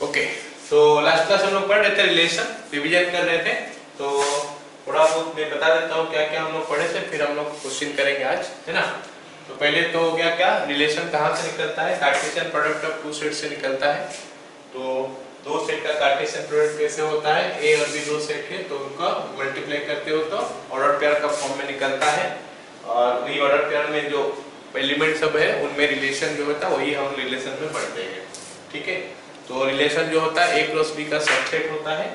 Okay, तो last class हम लोग पढ़ रहे थे, रिलेशन रिवीजन कर रहे थे। तो थोड़ा बहुत मैं बता देता हूँ क्या क्या हम लोग पढ़े थे, फिर हम लोग क्वेश्चन करेंगे आज, है ना। तो पहले तो हो गया क्या, रिलेशन कहाँ से निकलता है, Cartesian product of two set से निकलता है। तो दो सेट का कार्टेशियन प्रोडक्ट कैसे होता है, ए और बी दो सेट है तो उनका मल्टीप्लाई करते हो तो ऑर्डर पेयर का फॉर्म में निकलता है। और वही ऑर्डर पेयर में जो एलिमेंट सब है उनमें रिलेशन जो होता है वही हम रिलेशन में पढ़ते हैं, ठीक है। तो रिलेशन जो होता है ए प्लस बी का सबसेट होता है,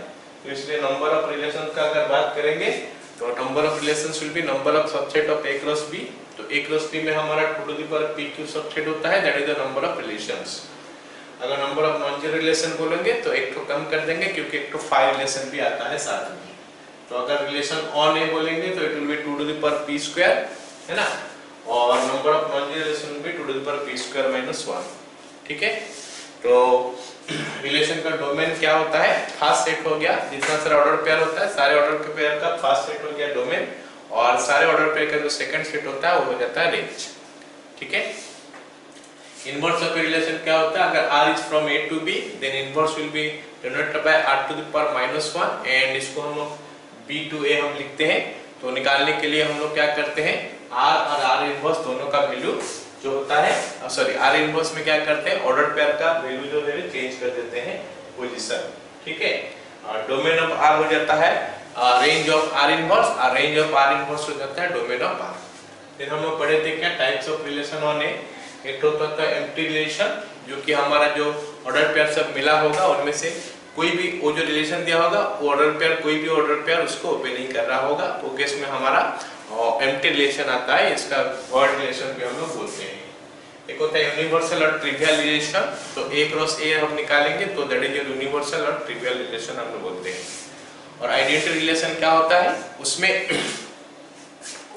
तो इसलिए नंबर ऑफ रिलेशन का अगर बात करेंगे तो number of relations will be number of subset of A plus B. तो ए प्लस बी में हमारा 2 to the power p cube subset होता है, that is the number of relations. अगर number of non zero relation बोलेंगे तो एक तो कम कर देंगे क्योंकि एक तो 5 रिलेशन भी आता है साथ में। तो अगर रिलेशन ऑन ए बोलेंगे तो it will be 2 to the power p square, है ना। और number of non zero relation will be 2 to the power p square minus 1, ठीक है। तो रिलेशन का डोमेन क्या होता है, फर्स्ट सेट हो गया, जितना सारा ऑर्डर पेयर होता है सारे ऑर्डर के पेयर का फर्स्ट सेट हो गया डोमेन, और सारे ऑर्डर पेयर का जो सेकंड सेट होता है वो हो जाता है रेंज, ठीक है। इनवर्स ऑफ रिलेशन क्या होता है, अगर r is from a to b then inverse will be denoted by r to the power minus 1, and इसको हम लोग b टू a हम लिखते हैं। तो निकालने के लिए हम लोग क्या करते हैं, r और r इनवर्स दोनों का वैल्यू जो होता है, सॉरी r इनवर्स में क्या करते हैं, ऑर्डर पेयर का वैल्यू जो है चेंज कर देते हैं पोजीशन, ठीक है। डोमेन ऑफ r हो जाता है रेंज ऑफ r इनवर्स, और रेंज ऑफ r इनवर्स हो जाता है डोमेन ऑफ r। फिर हम लोग पढ़े थे क्या टाइप्स ऑफ रिलेशन ऑन ए, एक होता है एम्प्टी रिलेशन, जो कि हमारा जो ऑर्डर पेयर सब मिला होगा उनमें से कोई भी वो जो रिलेशन दिया होगा वो ऑर्डर पेयर, कोई भी ऑर्डर पेयर उसको ओपन नहीं कर रहा होगा, वो केस में हमारा एम्प्टी रिलेशन आता है, इसका वर्ड रिलेशन भी हम लोग बोलते हैं। एक होता है यूनिवर्सल और ट्रिवियल रिलेशन, तो a क्रॉस a हम निकालेंगे तो दैट इज यूनिवर्सल और ट्रिवियल रिलेशन हम लोग बोलते हैं। और आइडेंटिटी रिलेशन क्या होता है, उसमें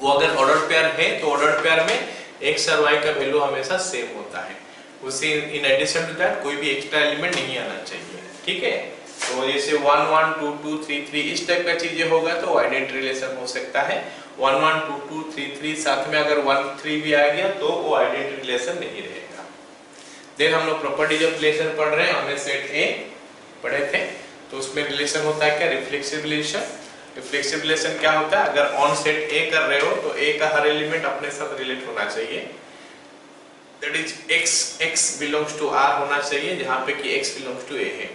वो अगर ऑर्डर पेयर है तो ऑर्डर पेयर में x और y का वैल्यू हमेशा सेम होता है, उसे इन एडिशन टू दैट कोई भी एक्स्ट्रा एलिमेंट नहीं आना चाहिए, ठीक है। तो जैसे 1 1 2 2 3 3 इस टाइप का चीजें होगा तो आइडेंटिटी रिलेशन हो सकता है। 1 1 2 2 3 3 साथ में अगर 1 3 भी आ गया तो वो आइडेंटिटी रिलेशन नहीं रहेगा। देन हम लोग प्रॉपर्टीज ऑफ रिलेशन पढ़ रहे हैं, हमने सेट ए पढ़े थे, तो उसमें रिलेशन होता है क्या, रिफ्लेक्सिव रिलेशन। रिफ्लेक्सिव रिलेशन क्या होता है, अगर ऑन सेट ए कर रहे हो तो ए का हर एलिमेंट अपने साथ रिलेट होना चाहिए, that is x belongs to r होना चाहिए, जहां पे कि x बिलोंग्स टू a है,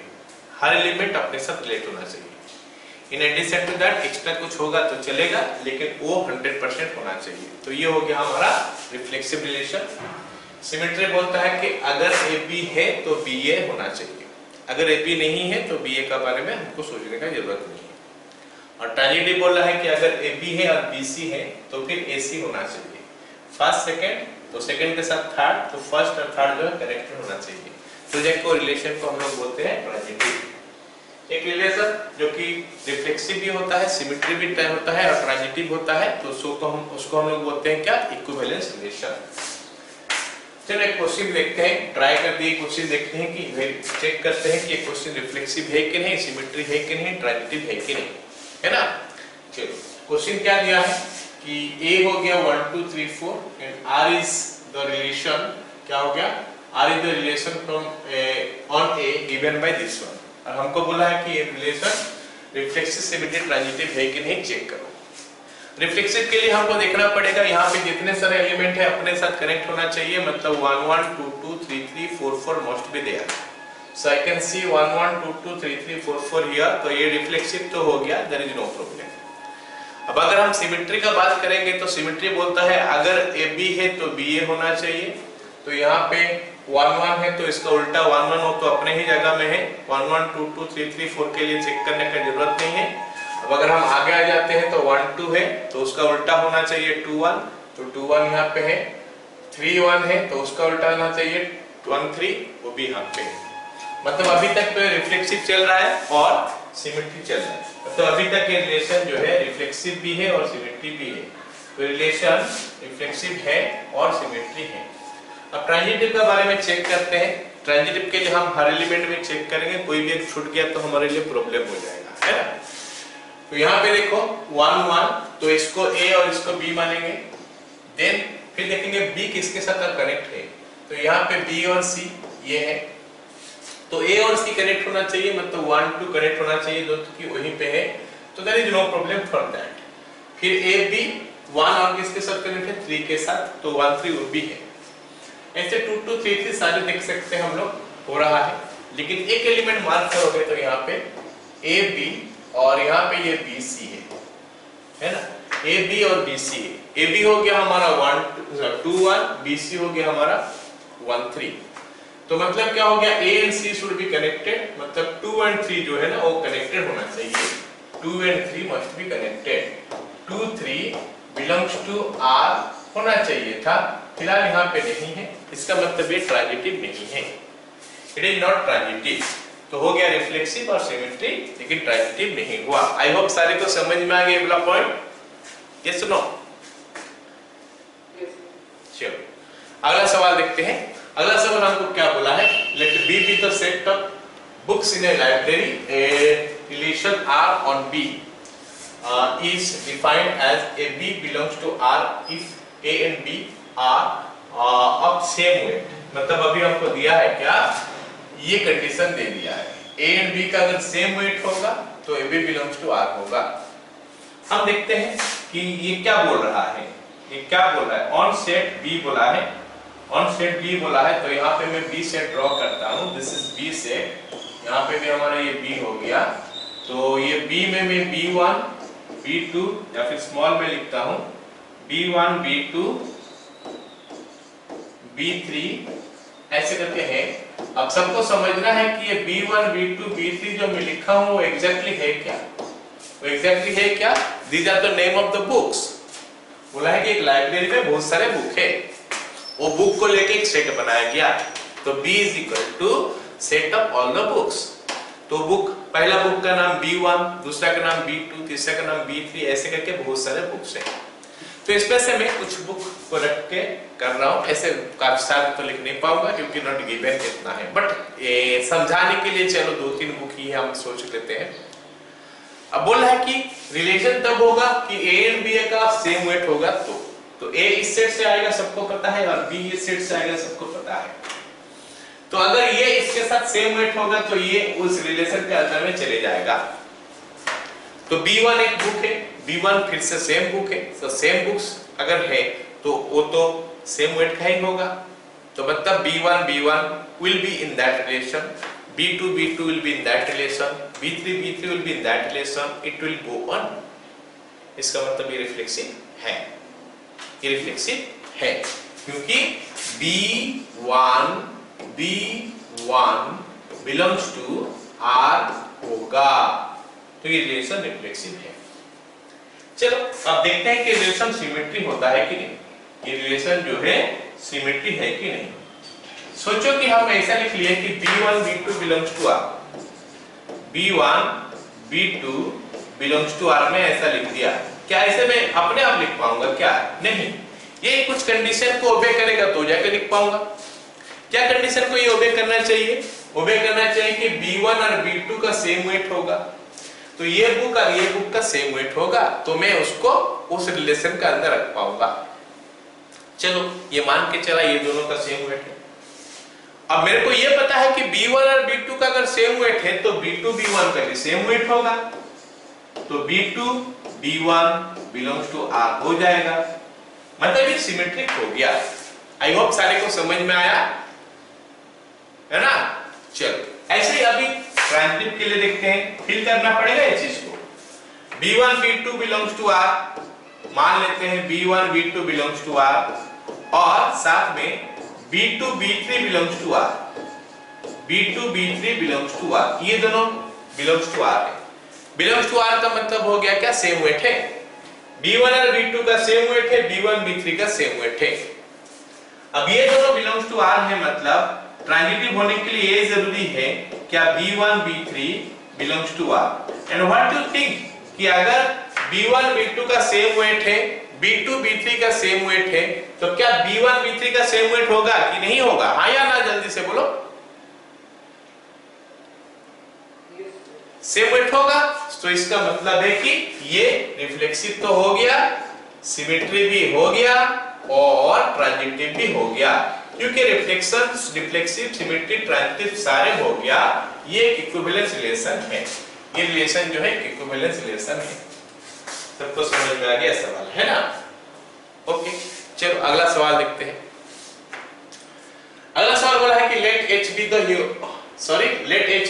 हर एलिमेंट अपने साथ रिलेट होना चाहिए। In addition to that extra कुछ होगा तो चलेगा, लेकिन वो 100% होना चाहिए। तो ये हो गया हमारा रिफ्लेक्सिव रिलेशन। सिमेट्री बोलता है कि अगर AB है तो BA होना चाहिए, अगर AB नहीं है तो BA का बारे में हमको सोचने का जरूरत नहीं है। और ट्रांजिटिव बोल रहा है कि अगर AB है और BC है तो फिर AC होना चाहिए, फर्स्ट सेकंड तो सेकंड के साथ थर्ड, तो फर्स्ट और थर्ड जो है कनेक्टेड होना चाहिए। तो देखो रिलेशन को हम लोग बोलते हैं ट्रांजिटिव। एक रिलेशन जो कि रिफ्लेक्सिव भी होता है, सिमेट्री भी होता है और ट्रांजिटिव होता है, तो उसको हम लोग बोलते हैं क्या, इक्विवेलेंस रिलेशन। चलो एक क्वेश्चन देखते हैं, ट्राई कर दिए क्वेश्चन, देखते हैं कि चेक करते हैं कि ये क्वेश्चन रिफ्लेक्सिव है कि नहीं, सिमेट्री है कि नहीं, ट्रांजिटिव है कि नहीं, है ना। चलो क्वेश्चन क्या दिया है कि A हो गया 1 2 3 4 and R is the relation, क्या हो गया, R is the relation from on A given by this one. और हमको बोला है कि ये रिलेशन रिफ्लेक्सिव सिमेट्री ट्रांजिटिव है कि नहीं, चेक करो। रिफ्लेक्सिव के लिए हमको देखना पड़ेगा यहाँ पे जितने सारे एलिमेंट है अपने साथ कनेक्ट होना चाहिए, मतलब 1 1 2 2 3 3 4 4 must be there. So I can see 1 1 2 2 3 3 4 4 here, तो ये रिफ्लेक्सिव तो हो गया, देयर इज नो प्रॉब्लम। अब अगर हम सिमेट्री का बात करेंगे तो सिमेट्री बोलता है अगर AB है तो BA होना चाहिए, तो यहाँ पे 1 1 है तो इसका उल्टा 1 1 हो तो अपने ही जगह में है, 1 1 2 2 3 3 4 के लिए चेक करने की जरूरत नहीं है। अब अगर हम आगे आ जाते हैं तो 1 2 है तो उसका उल्टा होना चाहिए 2 1, तो 2 1 यहाँ पे है, 3 1 है तो उसका उल्टा होना चाहिए 1 3, वो भी यहाँ पे है। मतलब अभी तक तो रिफ्लेक्सिव चल रहा है और सिमेट्री चल रहा है, तो अभी तक ये रिलेशन जो है रिफ्लेक्सिव भी है और सिमेट्री भी है, तो रिलेशन रिफ्लेक्सिव है और सिमेट्री है। अब ट्रांजिटिव के बारे में चेक करते हैं। ट्रांजिटिव के लिए हम हर एलिमेंट में चेक करेंगे, कोई भी एक छूट गया तो हमारे लिए प्रॉब्लम हो जाएगा, है ना। तो यहाँ पे देखो 1 1, तो इसको A और इसको B मानेंगे, देन फिर देखेंगे B किसके साथ कनेक्ट है, तो यहाँ पे B और C ये है, तो ए और सी कनेक्ट होना चाहिए, मतलब 1 2 कनेक्ट होना चाहिए, जो कि वहीं पे है, तो there is no problem for that. फिर ए बी 1 और किसके साथ कनेक्ट है, 3 के साथ, तो 1 3 वो भी है। ऐसे 2 2 3 3 सारे देख सकते हैं हम लोग, हो रहा है। लेकिन एक एलिमेंट मार्क करोगे तो यहाँ पे ए बी और यहाँ पे ये बी सी है ना, ए बी और बी सी है। ए बी हो गया हमारा 1 2 1, बी सी हो गया हमारा 1 3। तो मतलब क्या हो गया, A and C should be connected, मतलब 2 एंड 3 जो है ना वो कनेक्टेड होना चाहिए, 2 and 3 must be connected. 2 3 belongs to R होना चाहिए था, फिलहाल यहाँ पे नहीं है, इसका मतलब ये ट्रांजिटिव नहीं है, इट इज नॉट ट्रांजिटिव। तो हो गया रिफ्लेक्सिव और सिमेट्री, लेकिन ट्रांजिटिव नहीं हुआ। आई होप सारे को समझ में आ गया वाला पॉइंट, यस नो? चलो अगला सवाल देखते हैं। अगला सवाल हमको क्या बोला है, let B be the set of books in a library, a relation R on B is defined as a b belongs to r if a and b are of same weight। मतलब अभी हमको दिया है क्या, ये condition दे दिया है, a and b का अगर सेम वेट होगा तो a b belongs to r होगा। हम देखते हैं कि ये क्या बोल रहा है, ये क्या बोल रहा है, ऑन सेट b बोला है, ऑन सेट b बोला है, तो यहाँ पे मैं b सेट ड्रॉ करता हूँ, दिस इज b सेट, यहाँ पे भी हमारा ये b हो गया, तो ये b में मैं b1 b2 या फिर स्मॉल में लिखता हूं, b1 b2 b3 ऐसे करके है। अब सबको समझना है कि ये b1 b2 b3 जो मैं लिखा हूं वो एग्जैक्टली है क्या, वो एग्जैक्टली है क्या, these are the name of the books. बोला है कि एक लाइब्रेरी में बहुत सारे बुक है, वो बुक को लेके एक सेट बनाया गया, तो b is equal to set of all the books. तो बुक, पहला बुक का नाम b1, दूसरा का नाम b2, तीसरा का नाम b3, ऐसे करके बहुत सारे बुक्स हैं। तो इसमें से मैं कुछ बुक को रख के कर रहा हूँ, ऐसे काफी सारे तो लिख नहीं पाऊंगा क्योंकि नॉट गिवन कितना है, बट समझाने के लिए चलो 2-3 बुक ही हम सोच लेते हैं। अब बोल रहा है कि रिलेशन तब होगा कि a एंड b का सेम वेट होगा, तो a इस सेट से आएगा सबको पता है, और b इस सेट से आएगा सबको पता है। तो अगर ये इसके साथ सेम वेट होगा तो ये उस रिलेशन के अंदर में चले जाएगा। तो b1 एक बुक है, b1 फिर से सेम बुक है, तो सेम बुक्स अगर है तो वो तो सेम वेट का ही होगा, तो मतलब b1 b1 will be in that relation, b2 b2 will be in that relation, b3 b3 will be in that relation, it will go on। इसका मतलब ये रिफ्लेक्सिव है, ये रिफ्लेक्सिव है, क्योंकि b1 belongs to R होगा, तो ये रिलेशन रिफ्लेक्सिव है। चलो अब देखते हैं कि रिलेशन सिमेट्री होता है कि नहीं, ये रिलेशन जो है सिमेट्री है कि नहीं। सोचो कि हम ऐसा लिख लिए कि b1 b2 belongs to R, b1 b2 belongs to R में ऐसा लिख दिया, क्या ऐसे मैं अपने आप लिख पाऊंगा क्या, नहीं, ये कुछ कंडीशन को ओबे करेगा तो जाकर लिख पाऊंगा। क्या कंडीशन को ये ओबे करना चाहिए, ओबे करना चाहिए कि b1 और b2 का सेम वेट होगा, तो ये बुक और ये बुक का सेम वेट होगा, तो मैं उसको उस रिलेशन का अंदर रख पाऊंगा। चलो ये मान के चला ये दोनों का सेम वेट है। अब मेरे को ये पता है कि b1 और b2 का अगर सेम वेट है तो b2 b1 का भी सेम वेट होगा, तो b2 b1 belongs to r हो जाएगा, मतलब ये सिमेट्रिक हो गया। आई होप सारे को समझ में आया है ना। चलो ऐसे ही अभी ट्रांजिटिव के लिए देखते हैं, फिल करना पड़ेगा इस चीज को। b1 b2 belongs to r, मान लेते हैं b1 b2 belongs to r, और साथ में b2 b3 belongs to r, b2 b3 belongs to r, ये दोनों बिलोंग्स टू r है। बिलोंग्स टू r का मतलब हो गया क्या, सेम वेट है, b1 और b2 का सेम वेट है, b1 b3 का सेम वेट है। अब ये दोनों बिलोंग्स टू r है, मतलब ट्रांजिटिव होने के लिए ये जरूरी है क्या, b1 b3 belongs to r, and what you think कि अगर b1 b2 का सेम वेट है, b2 b3 का सेम वेट है, तो क्या b1 b3 का सेम वेट होगा कि नहीं होगा, हाँ या ना, जल्दी से बोलो। सेम वेट होगा, तो इसका मतलब है कि ये रिफ्लेक्सिव तो हो गया, सिमेट्री भी हो गया और ट्रांजिटिव भी हो गया। क्योंकि रिफ्लेक्शन, रिफ्लेक्सिव, सिमेट्री, ट्रांजिटिव सारे हो गया, ये एक इक्विवेलेंस रिलेशन है। ये रिलेशन जो है इक्विवेलेंस रिलेशन है। सबको समझ में आ गया सवाल, है ना? ओके, चलो अगला सवाल देखते हैं। अगला सवाल बोला है कि let H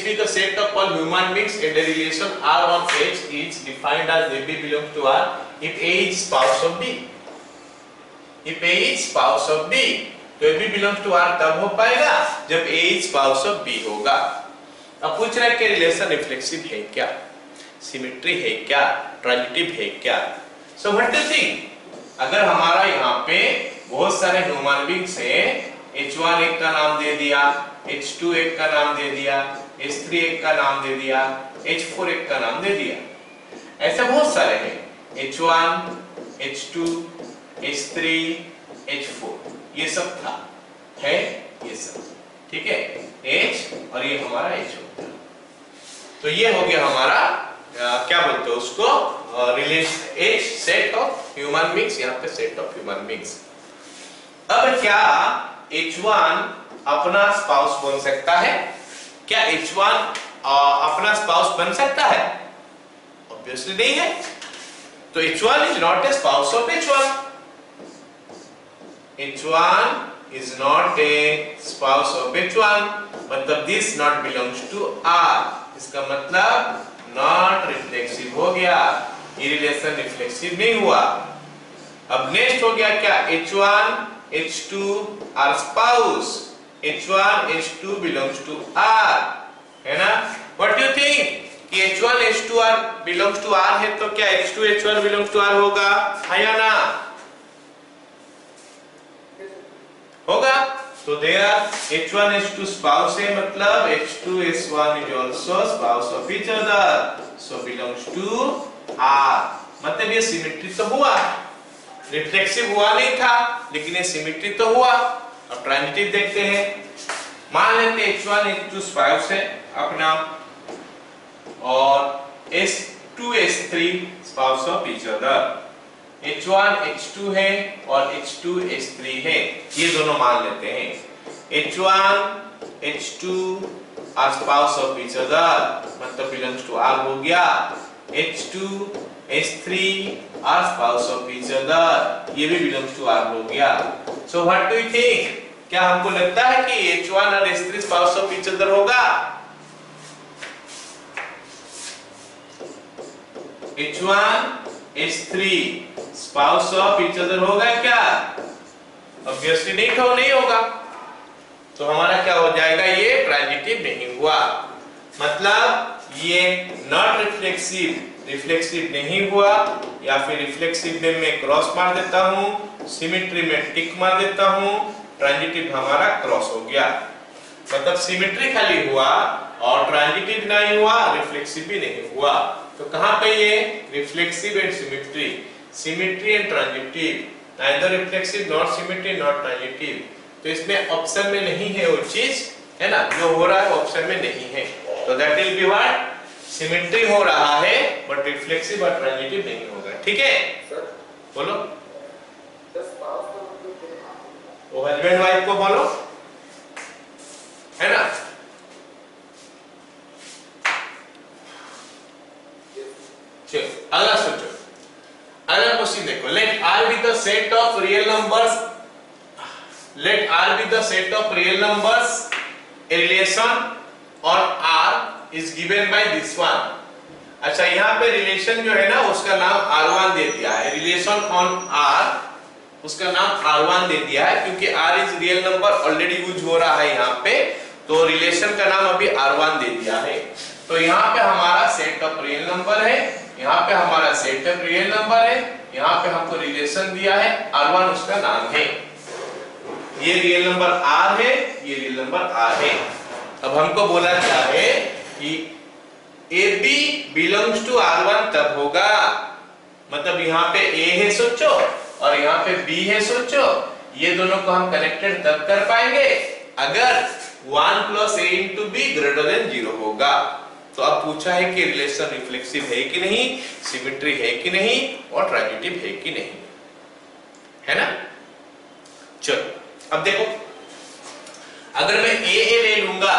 be the set of all human beings and the relation R on H is defined as AB belongs to R if A is spouse of B. If A is spouse of B, तो AB belongs to R तब हो पाएगा जब A is spouse of B होगा। अब पूछ रहा है कि रिलेशन रिफ्लेक्सिव है क्या, सिमेट्री है क्या, ट्रांजिटिव है क्या? So what do you think? अगर हमारा यहाँ पे बहुत सारे ह्यूमन बींग्स हैं, H1 एक का नाम दे दिया, H2 एक का नाम दे दिया, H3 एक का नाम दे दिया, H4 एक का नाम दे दिया, ऐसे बहुत सारे हैं, H1, H2, H3, H4, ये सब था, है ये सब, ठीक है? H और ये हमारा H होता है। तो ये हो गया हमारा क्या बोलते हैं उसको, relation H set of human beings, यहाँ पे सेट ऑफ ह्यूमन बींग्स। अब क्या H1 अपना स्पाउस बन सकता है? क्या H1 अपना स्पाउस बन सकता है? ऑब्वियसली नहीं है। तो H1 is not a spouse of H1. H1 is not a spouse of H1. मतलब this not belongs to R. इसका मतलब not रिफ्लेक्सिव हो गया, ये रिलेशन रिफ्लेक्सिव नहीं हुआ। अब नेक्स्ट हो गया क्या, H1 H2 are spouse, H1 H2 belongs to R, है ना? What do you think? कि H1 H2 belongs to R है तो क्या H2 H1 belongs to R होगा, है या ना? होगा। तो there H1 H2 spouse है, मतलब H2 H1 is also spouse of each other, so belongs to R। मतलब ये सिमेट्री तो हुआ, रिफ्लेक्सिव हुआ नहीं था, लेकिन ये सिमेट्री तो हुआ। अब ट्रांजिटिव देखते हैं। मान लेते हैं H1 H2 स्पाउस है अपना, और H2 H3 spouse of each other. H1 H2 है और H2 H3 है, ये दोनों मान लेते हैं। H1 H2 are spouse of each other, मतलब बिलोंग्स टू R हो गया। H2 H3 are spouse of each other, ये भी belongs to R हो गया। So what do you think? क्या हमको लगता है कि H1 और H3 spouse of each other होगा? H1 H3 spouse of each other होगा क्या? Obviously नहीं होगा। तो हमारा क्या हो जाएगा, ये ट्रांजिटिव नहीं हुआ, मतलब ये नॉट रिफ्लेक्सिव, रिफ्लेक्सिव नहीं हुआ, या फिर रिफ्लेक्सिव में मैं क्रॉस मार देता हूँ, सिमेट्री में टिक मार देता हूँ, ट्रांजिटिव हमारा क्रॉस हो गया। मतलब सिमेट्री खाली हुआ और ट्रांजिटिव नहीं हुआ, रिफ्लेक्सिव भी नहीं हुआ। तो कहाँ पे ये reflexive and symmetry, symmetry and transitive, neither reflexive not symmetry not transitive. तो इसमें ऑप्शन में नहीं है वो चीज, है ना, जो हो रहा है ऑप्शन में नहीं है। तो that will be what, symmetry हो रहा है बट रिफ्लेक्सिव और ट्रांजिटिव नहीं होगा। ठीक है सर, बोलो। वो हस्बैंड वाइफ को बोलो, है ना। चलो अगला सोचो, अगला क्वेश्चन देखो। Let R be the set of real numbers, let R be the set of real numbers, a relation on R is given by this one। अच्छा, यहाँ पे रिलेशन जो है ना उसका नाम R1 दे दिया है, रिलेशन ऑन R उसका नाम R1 दे दिया है, क्योंकि R is real number already use हो रहा है यहाँ पे, तो रिलेशन का नाम अभी R1 दे दिया है। तो यहाँ पे हमारा सेट ऑफ रियल नंबर है, यहाँ पे हमारा सेट ऑफ रियल नंबर है, यहाँ पे हमको रिलेशन दिया है, R1 उसका नाम है। ये रियल नंबर R है, ये रियल नंबर R है। अब हमको बोला क्या है कि AB belongs to R1 तब होगा, मतलब यहाँ पे A है सोचो और यहाँ पे B है सोचो, ये दोनों को हम कनेक्टेड तब कर पाएंगे अगर 1 plus A into B greater than 0 होगा। तो अब पूछा है कि रिलेशन रिफ्लेक्सिव है कि नहीं, सिमेट्री है कि नहीं और ट्रांजिटिव है कि नहीं, है ना। चलो अब देखो, अगर मैं ए ले लूंगा,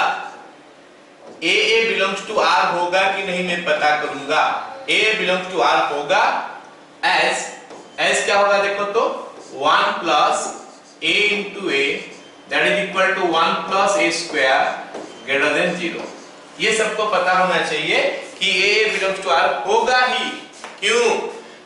ए बिलोंग्स टू आर होगा कि नहीं मैं पता करूंगा। ए बिलोंग्स टू आर होगा एस क्या होगा देखो तो 1 plus A into A that is equal to 1 plus A square greater than 0। ये सबको पता होना चाहिए कि ए बिलोंग्स टू आर होगा ही। क्यों?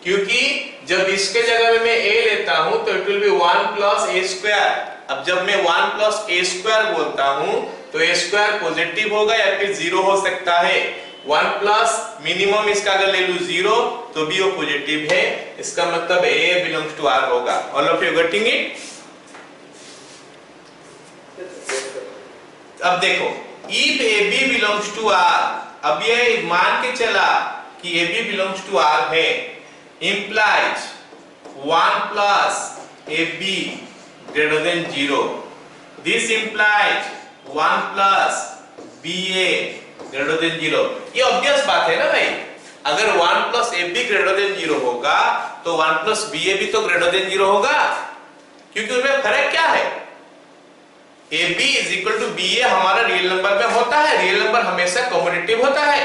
क्योंकि जब इसके जगह में मैं ए लेता हूं तो it will B 1 plus A square. अब जब मैं 1 प्लस ए स्क्वायर बोलता हूं तो ए स्क्वायर पॉजिटिव होगा या फिर 0 हो सकता है। 1 प्लस मिनिमम इसका अगर ले लूं 0 तो भी वो पॉजिटिव है, इसका मतलब ए बिलोंग्स टू आर होगा। All of you getting it? अब देखो if A B belongs to R, अब ये मान के चला कि A B belongs to R है, implies 1 plus AB greater than 0. This implies 1 plus BA greater than 0. ये ऑब्वियस बात है ना भाई, अगर 1 plus AB greater than 0 होगा तो 1 plus BA भी तो greater than 0 होगा, क्योंकि उनमें फर्क क्या है? AB is equal to BA हमारा रियल नंबर में होता है, रियल नंबर हमेशा कम्यूटेटिव होता है,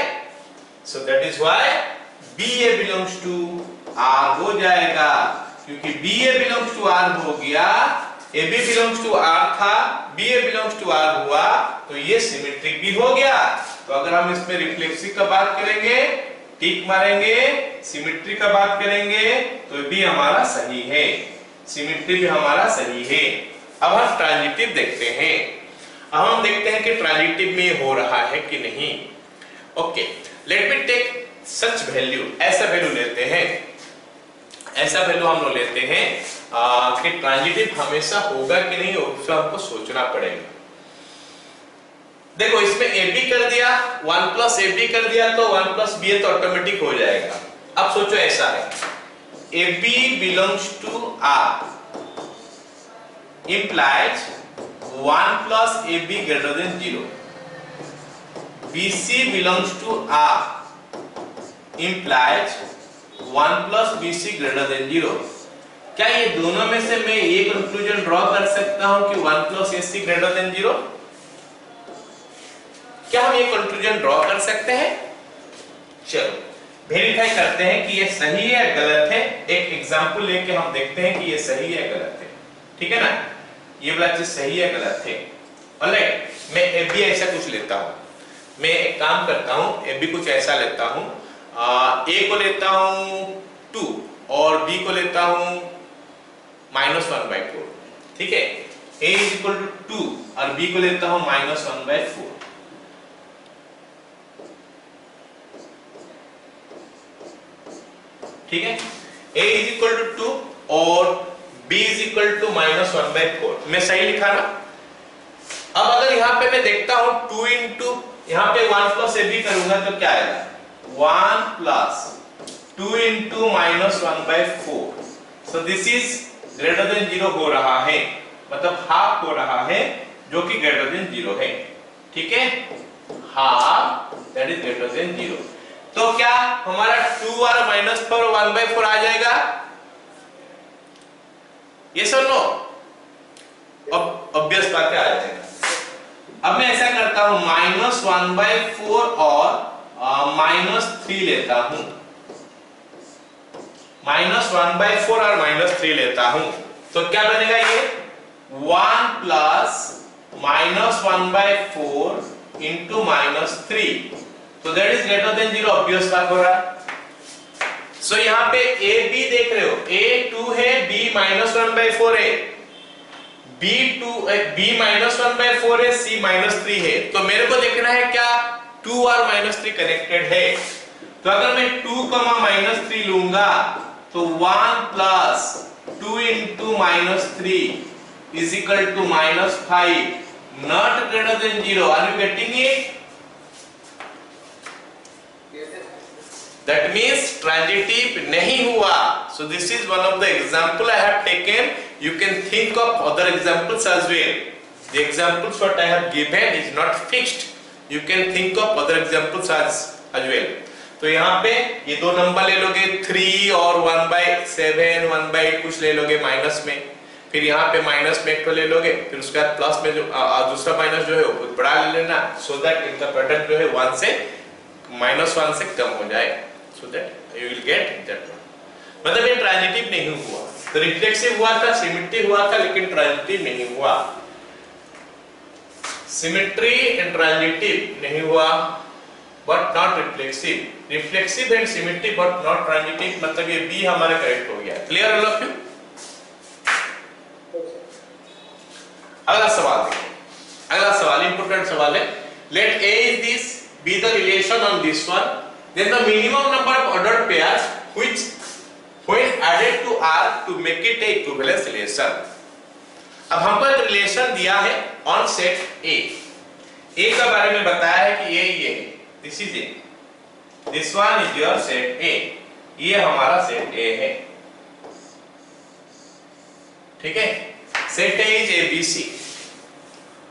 so that is why BA belongs to R हो जाएगा। क्योंकि BA belongs to R हो गया, AB belongs to R था, BA belongs to R हुआ, तो ये सिमेट्रिक भी हो गया। तो अगर हम इसमें रिफ्लेक्सिव का बात करेंगे, टिक मारेंगे, सिमेट्री का बात करेंगे तो भी हमारा सही है, सिमेट्री भी हमारा सही है। अब हम ट्रांजिटिव देखते हैं। अब हम देखते हैं कि ट्रांजिटिव में हो रहा है कि नहीं। Okay, let me take such value, ऐसा वैल्यू लेते हैं, ऐसा वैल्यू हम लोग लेते हैं कि ट्रांजिटिव हमेशा होगा कि नहीं, उसको हमको सोचना पड़ेगा। देखो इसमें ए बी कर दिया, 1 प्लस ए बी कर दिया तो 1 प्लस बी तो ऑटोमेटिक हो जाएगा। अब सोचो ऐसा है, A B belongs to R implies 1 plus AB greater than 0. BC belongs to R implies 1 plus BC greater than 0. क्या ये दोनों में से मैं ये कंक्लूजन ड्रॉ कर सकता हूं कि 1 plus AC greater than 0? क्या हम ये कंक्लूजन ड्रॉ कर सकते हैं? चलो वेरीफाई करते हैं कि ये सही है या गलत है। एक एग्जांपल लेके हम देखते हैं कि ये सही है या गलत है, ठीक है ना? ये वाला चीज सही है गलत है। ऑलराइट, मैं ए बी ऐसा कुछ लेता हूं, मैं एक काम करता हूं, ए बी कुछ ऐसा लेता हूं, ए को लेता हूं 2 और बी को लेता हूं -1/4, ठीक है? a = 2 और b को लेता हूं -1/4, ठीक है? a = 2 और b = -1/4, मैं सही लिखा ना? अब अगर यहाँ पे मैं देखता हूं 2 इंटू यहाँ पे 1 प्लस ए बी करूंगा तो क्या आएगा? 1 plus 2 into -1/4, so this is greater than 0 हो रहा है, मतलब हाफ हो रहा है, जो कि ग्रेटर देन 0 है, ठीक है? Half that is greater than 0। तो क्या हमारा 2 और -4 1/4 आ जाएगा? यस और नो? अब ऑब्वियस बात है आ जाएगा। अब मैं ऐसा करता हूं, -1/4 और -3 लेता हूं, -1/4 और -3 लेता हूं, तो क्या बनेगा ये? 1 प्लस -1/4 इंटू -3, तो that is greater than 0, obvious बात हो रहा है। सो यहाँ पे ए बी देख रहे हो, ए 2 है, बी -1/4 है, b -1/4 है, c -3 है, तो मेरे को देखना है क्या 2 और -3 कनेक्टेड है। तो अगर मैं 2, -3 लूंगा तो 1 plus 2 into -3 is equal to -5, not greater than 0। Are you getting it? That means transitive नहीं हुआ। So this is one of the example I have taken. You can think of other examples as well. The examples what I have given is not fixed. You can think of other examples as well. तो यहाँ पे ये दो number ले लोगे 3 और 1/7, 1/8 कुछ ले लोगे माइनस में, फिर यहाँ पे माइनस में एक तो ले लोगे, फिर उसके बाद प्लस में जो दूसरा माइनस जो है वो बड़ा ले लेना, सो दैट इनका प्रोडक्ट जो है 1 से -1 से कम हो जाए, so that you will get that one. मतलब ये ट्रांजिटिव नहीं हुआ, तो रिफ्लेक्सिव हुआ था, सिमेट्री हुआ था, लेकिन ट्रांजिटिव नहीं हुआ। सिमेट्री एंड ट्रांजिटिव नहीं हुआ but not reflexive, reflexive and symmetry but not transitive, मतलब ये बी हमारा करेक्ट हो गया। Clear all of you? अगला सवाल देखिए, अगला सवाल इंपॉर्टेंट सवाल है। Let A is this be the relation on this one, then the minimum number of ordered pairs which when added to R to make it a equivalence relation। अब हमको एक रिलेशन दिया है ऑन सेट A, A का बारे में बताया है कि ये this is A, this one is your set A, ये हमारा सेट A है, ठीक है, सेट A इज ABC।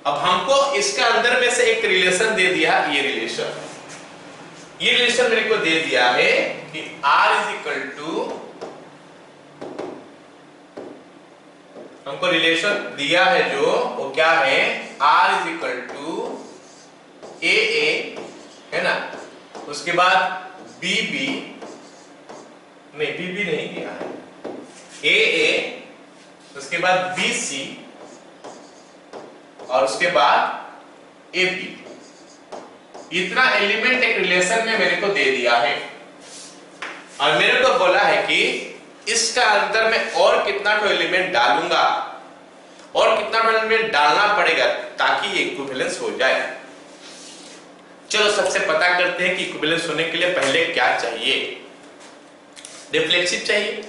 अब हमको इसके अंदर में से एक रिलेशन दे दिया, ये रिलेशन मेरे को दे दिया है कि R इज इक्वल टू, हमको रिलेशन दिया है जो वो क्या है, R is equal to AA है ना, उसके बाद BB नहीं दिया है, AA, उसके बाद BC और उसके बाद AB। इतना एलिमेंट एक रिलेशन में मेरे को दे दिया है और मेरे को बोला है कि इसका अंदर में और कितना तो एलिमेंट डालूंगा और कितना तो एलिमेंट डालना पड़ेगा ताकि ये इक्विवेलेंस हो जाए। चलो सबसे पता करते हैं कि इक्विवेलेंस होने के लिए पहले क्या चाहिए। रिफ्लेक्सिव चाहिए।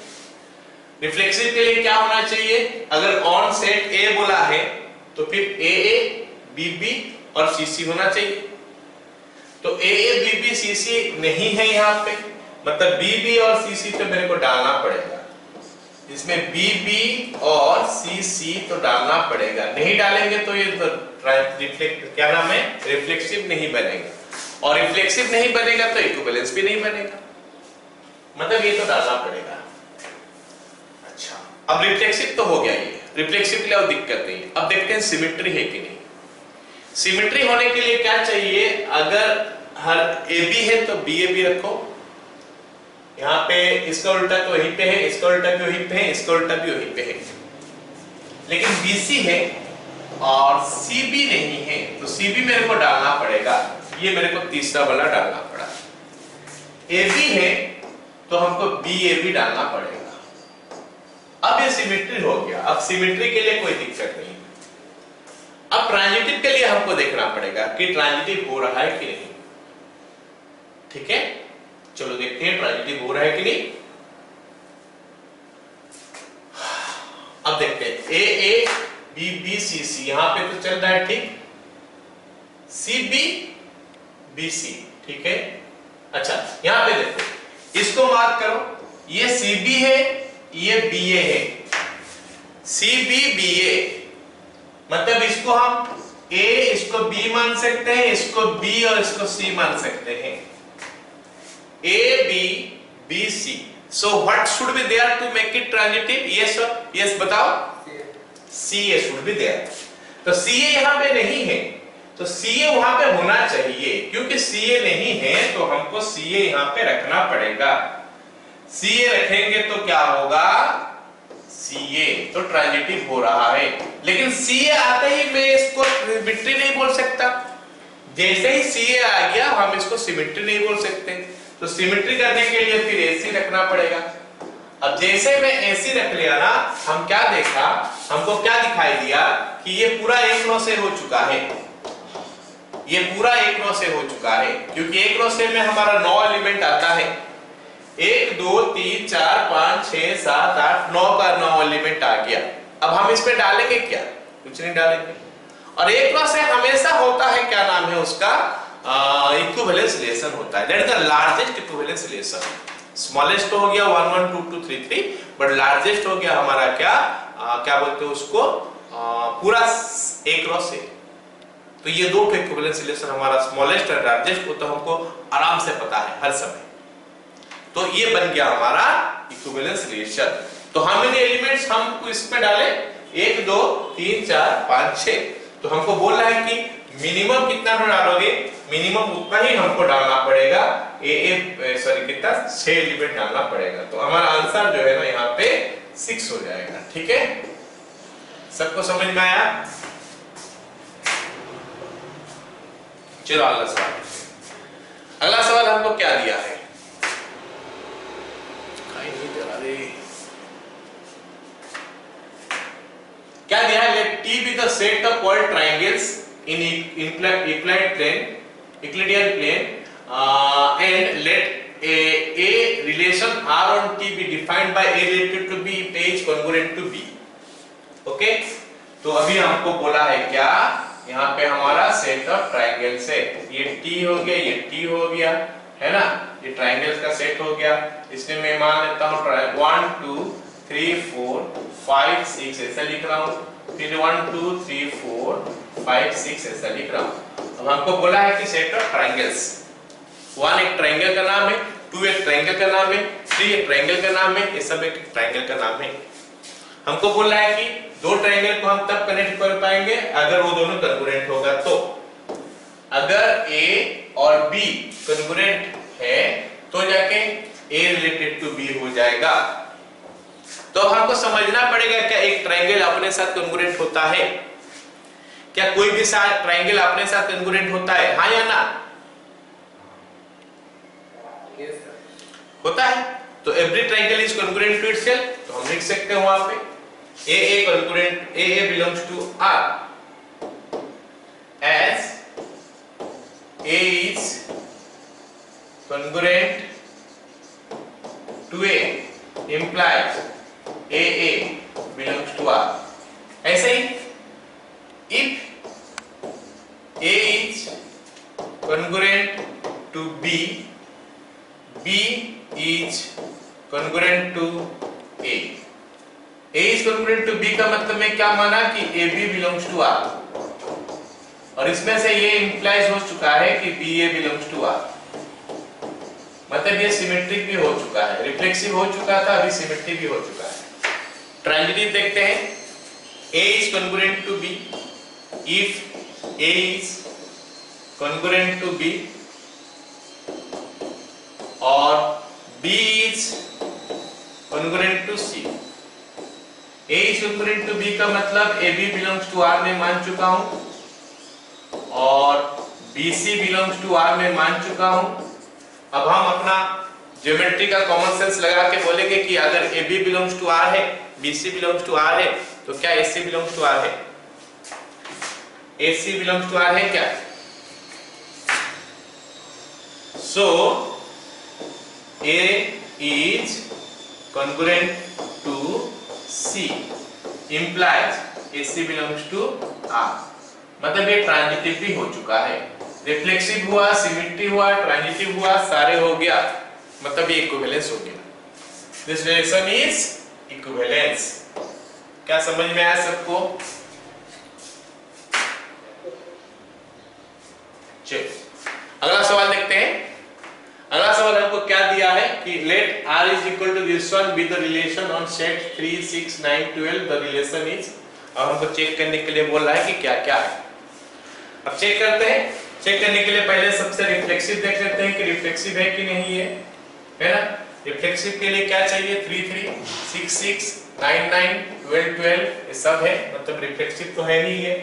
रिफ्लेक्सिव के लिए क्या होना चाहिए, अगर ऑन सेट A बोला है तो फिर AA, BB और CC होना चाहिए। तो AA, BB, CC नहीं है यहाँ पे, मतलब BB और CC तो मेरे को डालना पड़ेगा, इसमें BB और CC तो डालना पड़ेगा, नहीं डालेंगे तो ये तो क्या नाम है, रिफ्लेक्सिव नहीं बनेगा, और रिफ्लेक्सिव नहीं बनेगा तो इक्विवेलेंस भी नहीं बनेगा, मतलब ये तो डालना पड़ेगा। अच्छा, अब रिफ्लेक्सिव तो हो गया, ये रिफ्लेक्सिव के लिए अब दिक्कत नहीं। अब देखते हैं सिमेट्री है कि नहीं। सिमेट्री होने के लिए क्या चाहिए, अगर हर AB है तो BAB रखो, यहाँ पे इसका उल्टा तो वहीं पे है, इसका उल्टा भी वहीं पे है, इसका उल्टा भी वहीं पे है, लेकिन BC है और CB नहीं है तो CB मेरे को डालना पड़ेगा, ये मेरे को तीसरा वाला डालना पड़ा। AB है तो हमको BAB डालना पड़ेगा। अब ये सिमेट्री हो गया। अब सिमेट्री के लिए कोई दिक्कत नहीं। अब ट्रांजिटिव के लिए हमको देखना पड़ेगा कि ट्रांजिटिव हो रहा है कि नहीं, ठीक है, चलो देखते हैं ट्रांजिटिव हो रहा है कि नहीं। अब देखते हैं AA, BB, CC यहां पे तो चल रहा है, ठीक, CB, BC, ठीक है। अच्छा, यहां पे देखो, इसको मार्क करो, ये CB है, ये BA है, CB, BA, मतलब इसको हम A, इसको B मान सकते हैं, इसको B और इसको C मान सकते हैं, A, B, B, C। So what should be there to make it transitive? Yes or yes बताओ? CA should be there। तो CA यहाँ पे नहीं है, तो CA वहां पे होना चाहिए, क्योंकि CA नहीं है तो हमको CA यहाँ पे रखना पड़ेगा। CA रखेंगे तो क्या होगा, CA तो ट्रांजिटिव हो रहा है, लेकिन CA आते ही मैं इसको सिमेट्री नहीं बोल सकता, जैसे ही CA आ गया हम इसको सिमेट्री नहीं बोल सकते, तो सिमेट्री करने के लिए फिर AC रखना पड़ेगा। अब जैसे मैं AC रख लिया ना, हम क्या देखा, हमको क्या दिखाई दिया कि ये पूरा एक रो से हो चुका है, ये पूरा एक रो से हो चुका है, क्योंकि एक रो से में हमारा 9 एलिमेंट आता है, 1 2 3 4 5 6 7 8 9 का 9 एलिमेंट आ गया। अब हम इस पे डालेंगे क्या, कुछ नहीं डालेंगे। और एक रो से हमेशा होता है, क्या नाम है उसका, इक्विवेलेंस रिलेशन होता है, that is the largest equivalence relation. Smallest हो गया 1 1 2 2 3 3, बट लार्जेस्ट हो गया हमारा क्या बोलते हैं उसको, पूरा एक रो से। तो ये दो इक्विवेलेंस रिलेशन, हमारा स्मॉलेस्ट और लार्जेस्ट को तो हमको आराम से पता है हर समय, तो ये बन गया हमारा इक्विवेलेंस रिलेशन। तो हाउ मेनी एलिमेंट्स हम इसमें डाले, 1 2 3 4 5 6। तो हमको बोल रहा है कि मिनिमम कितना डालोगे, मिनिमम उतना ही हमको डालना पड़ेगा, कितना 6 एलिमेंट डालना पड़ेगा। तो हमारा आंसर जो है ना यहाँ पे 6 हो जाएगा। ठीक है, सबको समझ में आया? चलो अगला सवाल। अगला सवाल हमको क्या दिया है? क्या दिया है? Let T be the set of all triangles in euclidean plane and let a relation R on T be defined by A related to B if A is congruent to B. Okay, तो अभी हमको बोला है क्या, यहाँ पे हमारा set of triangles है, ये T हो गया, ये T हो गया, है ना, ये ट्राइंगल्स का सेट हो गया। इसमें मैं मान लेता हूँ 1 2 3 4 5 6 ऐसा लिख रहा हूँ, फिर 1 2 3 4 5 6 ऐसा लिख रहा हूँ। अब हमको बोला है कि सेट ऑफ ट्राइंगल्स, 1 एक ट्राइंगल का नाम है, 2 एक ट्राइंगल का नाम है, 3 एक ट्राइंगल का नाम है, ये सब एक ट्राइंगल का नाम है। हमको बोल रहा है कि दो ट्राइंगल को हम तब कनेक्ट कर पाएंगे अगर वो दोनों कॉन्ग्रुएंट होगा। तो अगर A और B कॉन्ग्रुएंट है तो जाके A रिलेटेड टू B हो जाएगा। तो हमको समझना पड़ेगा क्या एक ट्राइंगल अपने साथ कॉन्ग्रुएंट होता है? क्या कोई भी साथ ट्राइंगल अपने साथ कॉन्ग्रुएंट होता है, हाँ या ना? होता है। तो every triangle is congruent to itself, तो हम लिख सकते हैं वहां पे AA congruent, AA belongs to R as A is congruent to A implies AA belongs to R। ऐसे ही if A is congruent to B, B is congruent to A। A is congruent to B का मतलब मैं क्या माना कि AB belongs to R, और इसमें से ये इंप्लाइज हो चुका है कि BA belongs to R, मतलब ये सिमेट्रिक भी हो चुका है, रिफ्लेक्सिव हो चुका था, अभी सिमेट्रिक भी हो चुका है। ट्रांजिटिव देखते हैं, A is congruent to B if A is congruent to B और B is congruent to C। A is congruent to B का मतलब AB belongs to R में मान चुका हूं और BC belongs to R में मान चुका हूं। अब हम अपना ज्योमेट्री का कॉमन सेंस लगा के बोलेंगे कि अगर AB belongs to R है, BC belongs to R है, तो क्या AC belongs to R है? AC belongs to R है क्या? So A is congruent to C implies AC belongs to R, मतलब ये ट्रांजिटिव भी हो चुका है, रिफ्लेक्सिव हुआ, सिमेट्री हुआ, ट्रांजिटिव हुआ, सारे हो गया, मतलब ये इक्विवेलेंस हो गया। This relation is equivalence. क्या समझ में आया सबको? चलो अगला सवाल देखते हैं। अगला सवाल हमको क्या दिया है कि late R is equal to this one be the relation on set 3 6 9 12 the relation is। अब हमको चेक करने के लिए बोल रहा है कि क्या क्या है। अब चेक करते हैं। चेक करने के लिए पहले सबसे रिफ्लेक्सिव देख लेते हैं कि रिफ्लेक्सिव है कि नहीं है ना। रिफ्लेक्सिव के लिए क्या चाहिए? 3 3 6 6 9 9 12 12 ये सब है, मतलब रिफ्लेक्सिव तो है नहीं है।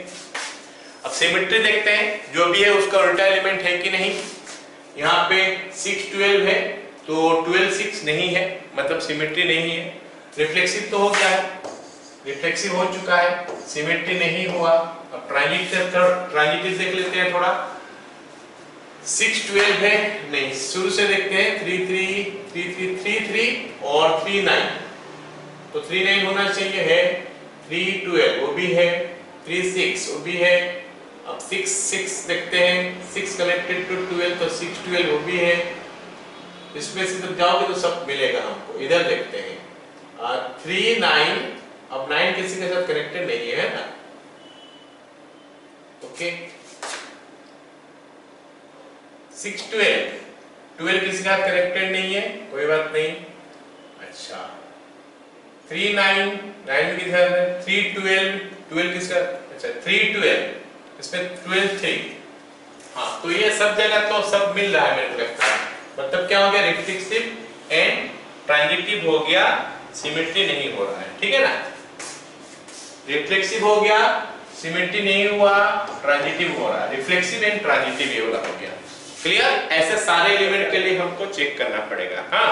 अब सिमेट्री देखते हैं, जो भी है उसका उल्टा एलिमेंट है कि नहीं। यहाँ पे 6 12 है तो 12 6 नहीं है, मतलब सिमेट्री नहीं है। रिफ्लेक्सिव तो हो गया है, रिफ्लेक्सिव हो चुका है, सिमेट्री नहीं हुआ। अब ट्रांजिटिव देख लेते हैं थोड़ा। 6 12 है नहीं, शुरू से देखते हैं 3 3 3 3 3 3 और 3 9, तो 3 9 होना चाहिए, है 3 12 वो भी है, 3 6 वो भी है। अब 6 6 देखते हैं, 6 कनेक्टेड टू 12 तो 6 12 वो भी है। इसमें से जब जाओगे तो सब मिलेगा हमको। इधर देखते हैं 3 9, अब 9 किसी के साथ कनेक्टेड नहीं है ना, ओके। 6 12 12 किसी के साथ कनेक्टेड नहीं है, कोई बात नहीं। अच्छा 3 9 9 किधर है, 3 12 12 किसका, अच्छा 3 12 इसमें 12 3। हाँ तो ये सब जगह तो सब मिल रहा है मेरे को लगता है, मतलब क्या हो गया, रिफ्लेक्सिव एंड ट्रांजिटिव हो गया, सिमेट्री नहीं हो रहा है, ठीक है ना। रिफ्लेक्सिव हो गया, सिमेट्री नहीं हुआ, ट्रांजिटिव हो रहा है, रिफ्लेक्सिव एंड ट्रांजिटिव ये वाला हो गया। क्लियर, ऐसे सारे एलिमेंट के लिए हमको चेक करना पड़ेगा। हाँ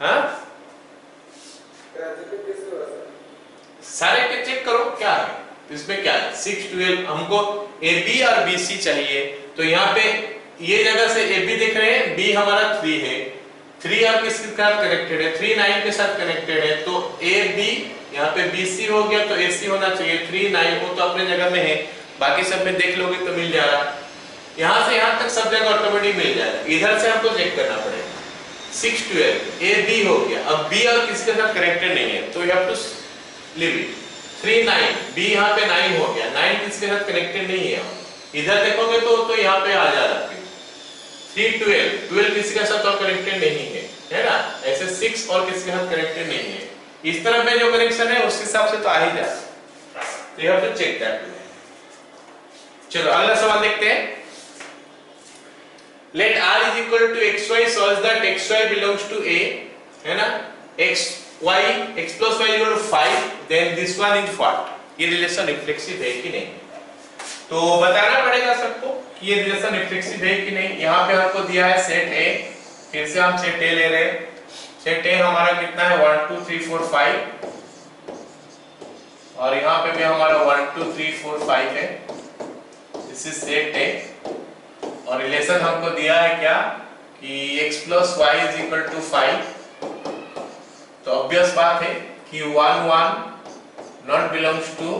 हाँ सारे के चेक करो क्या है इसमें, क्या है 6 12 हमको AB और BC चाहिए, तो यहाँ पे ये जगह से AB दिख रहे हैं, B हमारा 3 है, 3 और किसके साथ कनेक्टेड है, 3 9 के साथ कनेक्टेड है, तो AB यहाँ पे BC हो गया, तो AC होना चाहिए 3 9, वो तो अपने जगह में है, बाकी सब में देख लोगे तो मिल जाएगा, यहाँ से यहाँ तक सब जगह ऑटोमेटिक मिल जाएगा। इधर से हमको चेक करना पड़ेगा, 6 12 AB हो गया, अब B और किसके साथ कनेक्टेड नहीं है, तो you have to leave it. 3 9 B यहाँ पे 9 हो गया, 9 किसके साथ कनेक्टेड नहीं है, इधर देखोगे तो यहाँ पे आ जाएगा। 3 12 12 किसी के साथ और कनेक्टेड नहीं है ना, ऐसे 6 और किसी के साथ कनेक्टेड नहीं है, इस तरफ में जो कनेक्शन है उस हिसाब से तो आ ही जाए, तो you have to check that. चलो अगला सवाल देखते हैं। Let R is equal to xy such that xy belongs to A, है ना, x plus y is equal to 5, then this one is what, ये रिलेशन रिफ्लेक्सिव है कि नहीं, तो बताना पड़ेगा सबको कि ये रिलेशन रिफ्लेक्सिव है कि नहीं। यहाँ पे हमको दिया है सेट A, फिर से हम सेट A ले रहे हैं, सेट A हमारा कितना है 1 2 3 4 5, और यहाँ पे भी हमारा 1 2 3 4 5 है, दिस इज सेट A, और रिलेशन हमको दिया है क्या कि x plus y is equal to 5, तो ऑब्वियस बात है कि 1 1 not belongs to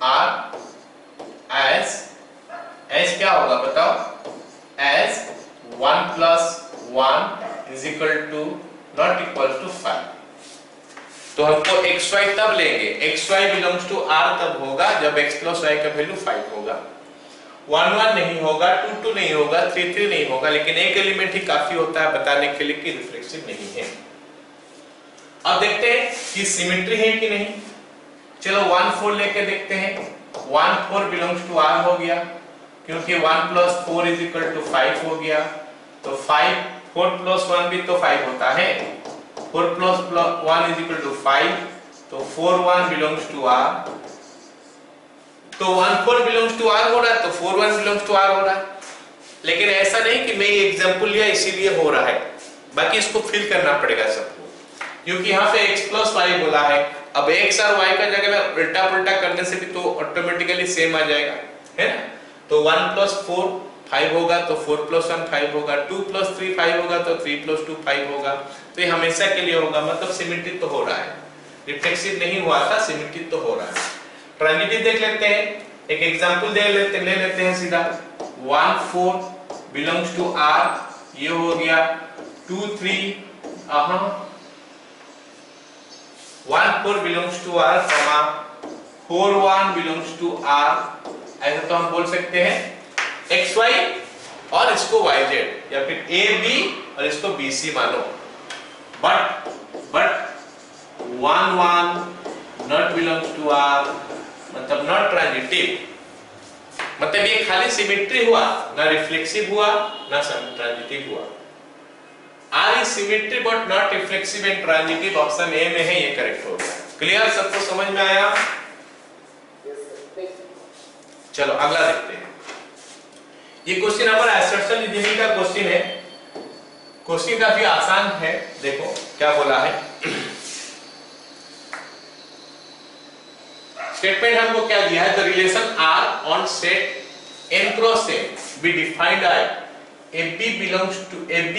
R as क्या होगा बताओ, as 1 plus 1 is equal to not equal to 5, तो हमको xy तब लेंगे, xy belongs to R तब होगा जब x plus y का वैल्यू 5 होगा, 1 1 नहीं होगा, 2 2 नहीं होगा, 3 3 नहीं होगा, लेकिन एक एलिमेंट ही काफी होता है बताने के लिए कि रिफ्लेक्सिव नहीं है। अब देखते हैं कि सिमेट्री है कि नहीं, चलो 1 4 लेके देखते हैं, 1 4 बिलोंग्स टू R हो गया, क्योंकि 1 plus 4 is equal to 5 हो गया, तो 4 plus 1 भी तो 5 होता है, 4 plus 1 is equal to 5, तो 4 1 बिलोंग्स टू R, तो 1 4 बिलोंग्स टू R हो रहा है, तो 4 1 बिलोंग्स टू R हो रहा है, लेकिन ऐसा नहीं कि मैं ये एग्जांपल लिया इसीलिए हो रहा है, बाकी इसको फिल करना पड़ेगा सबको, क्योंकि यहाँ पे x plus y बोला है, अब x और y का जगह में उल्टा पुल्टा करने से भी तो ऑटोमेटिकली सेम आ जाएगा, है ना, तो 1 plus 4 5 होगा, तो 4 plus 1 5 होगा, 2 plus 3 5 होगा, तो 3 plus 2 5 होगा, तो ये हमेशा के लिए होगा, मतलब सिमेट्री तो हो रहा है, रिफ्लेक्सिव नहीं हुआ था, सिमेट्री तो हो रहा है। ट्रांजिटिव देख लेते हैं, एक एग्जांपल ले लेते हैं सीधा, 1 4 बिलोंग्स टू R, ये हो गया, 2 3 1 4 belongs to R, 4 1 belongs to R, ऐसा तो हम बोल सकते हैं xy और इसको yz, या फिर AB और इसको BC मानो, but 1 1 not belongs to R, मतलब नॉट ट्रांजिटिव, मतलब ये खाली सिमेट्री हुआ, ना रिफ्लेक्सिव हुआ ना ट्रांजिटिव हुआ। R is symmetry but not reflexive and transitive, option A में है, ये करेक्ट हो गया। क्लियर, सबको समझ में आया? चलो अगला देखते हैं, ये क्वेश्चन हमारा असर्शन रीजनिंग का क्वेश्चन है, क्वेश्चन काफी आसान है, देखो क्या बोला है, स्टेटमेंट हमको क्या दिया है, the relation R on set n cross n be defined as AB belongs to AB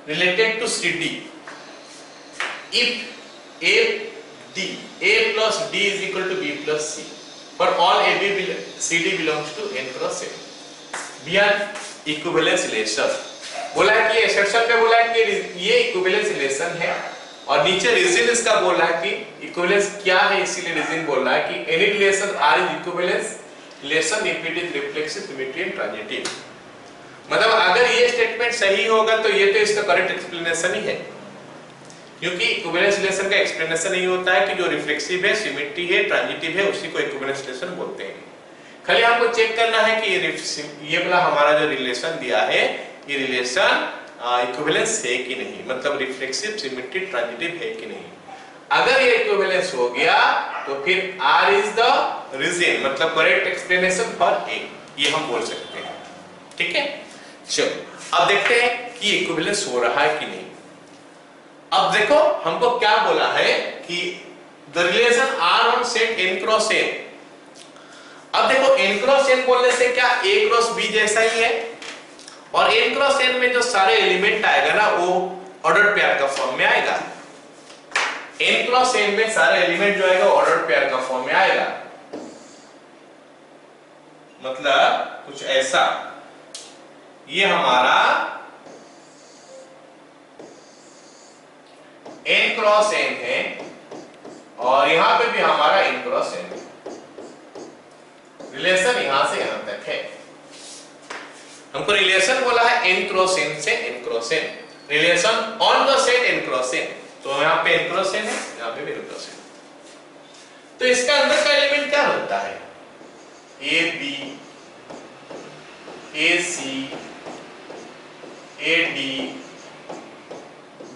related to CD if A plus D is equal to B plus C for all CD belongs to n cross n, we are equivalence relation, बोला है कि assertion पे बोला है कि ये equivalence relation है, और नीचे रीजन इसका बोल रहा है कि इक्विवेलेंस क्या है, इसीलिए रीजन बोल रहा है कि any relation R is equivalence relation if it is reflexive, symmetry and transitive, मतलब अगर ये स्टेटमेंट सही होगा तो ये तो इसका करेक्ट एक्सप्लेनेशन ही है, क्योंकि इक्विवेलेंस रिलेशन का एक्सप्लेनेशन नहीं होता है कि जो रिफ्लेक्सिव है, सिमेट्री है, ट्रांजिटिव है, उसी को इक्विवेलेंस रिलेशन बोलते हैं। खाली हमको चेक करना है कि ये वाला हमारा जो रिलेशन दिया है, ये रिलेशन इक्विवेलेंस है कि नहीं, मतलब रिफ्लेक्सिव, सिमेट्री, ट्रांजिटिव है कि नहीं। अगर ये इक्विवेलेंस हो गया तो फिर R इज द रीजन, मतलब करेक्ट एक्सप्लेनेशन फॉर A, ये हम बोल सकते हैं। ठीक है, चलो अब देखते हैं कि इक्विवेलेंस हो रहा है कि नहीं। अब देखो हमको क्या बोला है कि the relation R on set n cross n। अब देखो n क्रॉस n बोलने से क्या A क्रॉस B जैसा ही है, और n क्रॉस n में जो सारे एलिमेंट आएगा ना वो ऑर्डर पेयर का फॉर्म में आएगा। n क्रॉस n में सारे एलिमेंट जो आएगा ऑर्डर पेयर का फॉर्म में आएगा, मतलब कुछ ऐसा। ये हमारा n क्रॉस n है और यहां पे भी हमारा n क्रॉस n है। रिलेशन यहां से यहां तक है। हमको रिलेशन बोला है n क्रॉस n से n cross n, relation on the set n cross n, तो यहां पे n क्रॉस n है, यहां पे भी n क्रॉस n। तो इसका अंदर का एलिमेंट क्या होता है? a b a c a d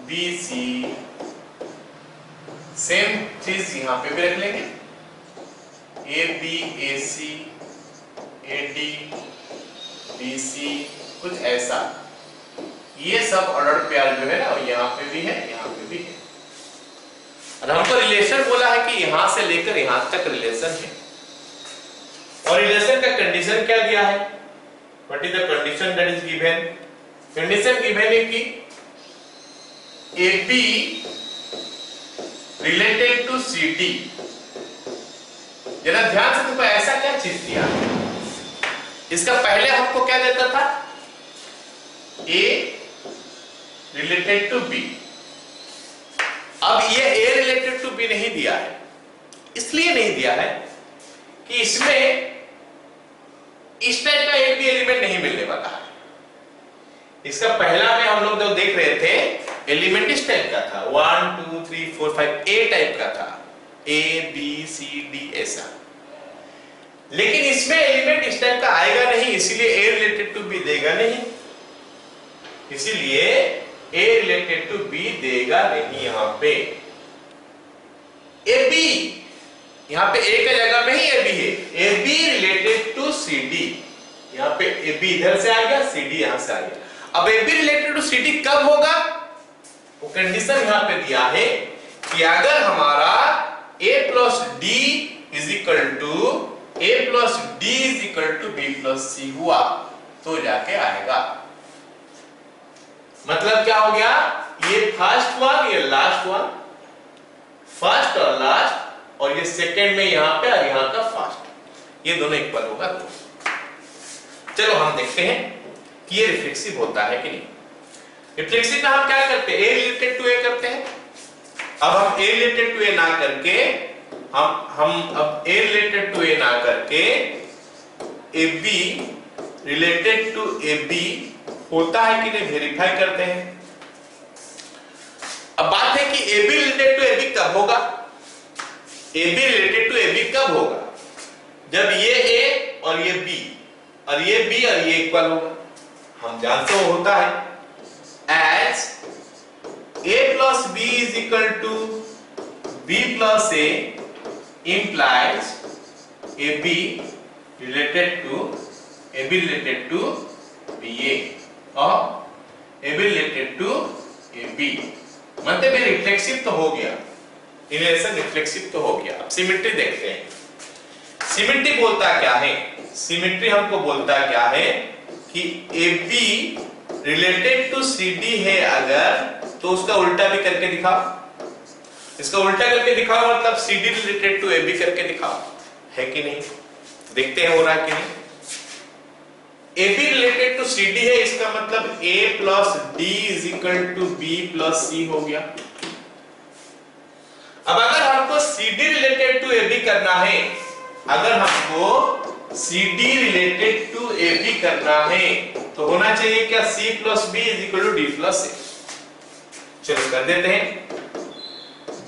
b c, same चीज यहां पे भी रख लेंगे, A B A C A D B C, कुछ ऐसा। ये सब ऑर्डर पेयर जो है ना यहां पे भी है, यहां पे भी है। और हमको रिलेशन बोला है कि यहां से लेकर यहां तक रिलेशन है, और रिलेशन का कंडीशन क्या दिया है? What is the condition that is given? Condition given है कि A B related to C D. जरा ध्यान से, तुमको ऐसा क्या चीज दिया? इसका पहले हमको क्या देता था? A related to B। अब ये A रिलेटेड टू B नहीं दिया है, इसलिए नहीं दिया है कि इसमें इस टाइप का एक भी एलिमेंट नहीं मिलने वाला है। इसका पहला में हम लोग जो देख रहे थे एलिमेंट इस टाइप का था, 1 2 3 4 5 A टाइप का था, A B C D ऐसा। लेकिन इसमें एलिमेंट इस टाइप का आएगा नहीं, इसीलिए A रिलेटेड टू B देगा नहीं, इसीलिए A रिलेटेड टू B देगा नहीं। यहां पे AB, यहां पे A का जगह में ही AB है, AB रिलेटेड टू CD। यहां पे AB इधर से आ गया, CD यहां से आ गया। अब AB रिलेटेड टू CD कब होगा? वो कंडीशन यहां पे दिया है कि अगर हमारा A plus D is equal to A plus D is equal to B plus C हुआ तो जाके आएगा। मतलब क्या हो गया? ये फर्स्ट वन, ये लास्ट वन, फर्स्ट और लास्ट, और ये सेकेंड में यहां पे और यहां का फर्स्ट, ये दोनों इक्वल होगा तो। चलो हम देखते हैं कि ये रिफ्लेक्सिव होता है कि नहीं। रिफ्लेक्सिव में हम क्या करते हैं? A रिलेटेड टू A करते हैं। अब हम A रिलेटेड टू A ना करके हम अब A रिलेटेड टू A ना करके AB रिलेटेड टू AB होता है कि नहीं वेरीफाई करते हैं। अब बात है कि AB रिलेटेड टू AB कब होगा? AB रिलेटेड टू AB कब होगा? जब ये A और ये B और ये B और ये इक्वल होगा। हम जानते हो होता है as A plus B is equal to B plus A implies AB related to BA और AB related to AB। मतलब ये रिफ्लेक्सिव तो हो गया, रिलेशन रिफ्लेक्सिव तो हो गया। अब सिमेट्री देखते हैं। सिमेट्री बोलता क्या है? सिमेट्री हमको बोलता क्या है कि AB रिलेटेड टू CD है अगर, तो उसका उल्टा भी करके दिखाओ। इसका उल्टा करके दिखाओ, मतलब CD रिलेटेड टू AB करके दिखाओ, है कि नहीं? देखते हैं हो रहा है कि नहीं। AB रिलेटेड टू CD है, इसका मतलब A plus D is equal to B plus C हो गया। अब अगर हमको CD रिलेटेड टू AB करना है, अगर हमको CD रिलेटेड टू AB करना है तो होना चाहिए क्या? C plus B is equal to D plus A। चलो कर देते हैं।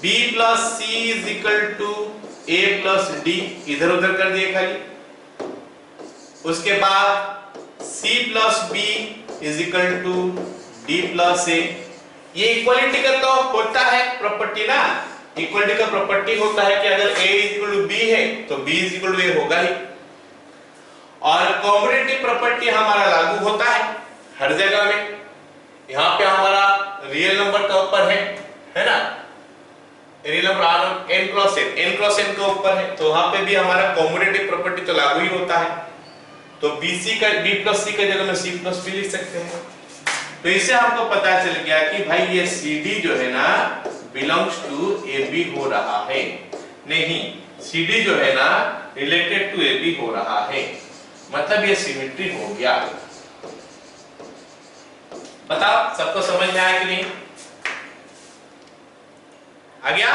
B plus C is equal to A plus D, इधर उधर कर दिए खाली। उसके बाद C plus B is equal to D plus A। ये इक्वालिटी का तो होता है प्रॉपर्टी ना, इक्वालिटी का प्रॉपर्टी होता है कि अगर A is equal to B है तो B is equal to A होगा ही। और कॉम्युटेटिव प्रॉपर्टी हमारा लागू होता है हर जगह में। यहाँ पे हमारा रियल नंबर का ऊपर है ना, real number n cross n के ऊपर है, तो वहां पे भी हमारा कॉम्युटेटिव प्रॉपर्टी तो लागू ही होता है। तो BC का B प्लस C के जगह में C प्लस B लिख सकते हैं। तो इससे हमको पता चल गया कि भाई ये CD जो है ना बिलोंग्स टू AB हो रहा है, नहीं CD जो है ना रिलेटेड टू AB हो रहा है, मतलब ये सिमेट्री हो गया। बताओ सबको समझ में आया कि नहीं? आ गया?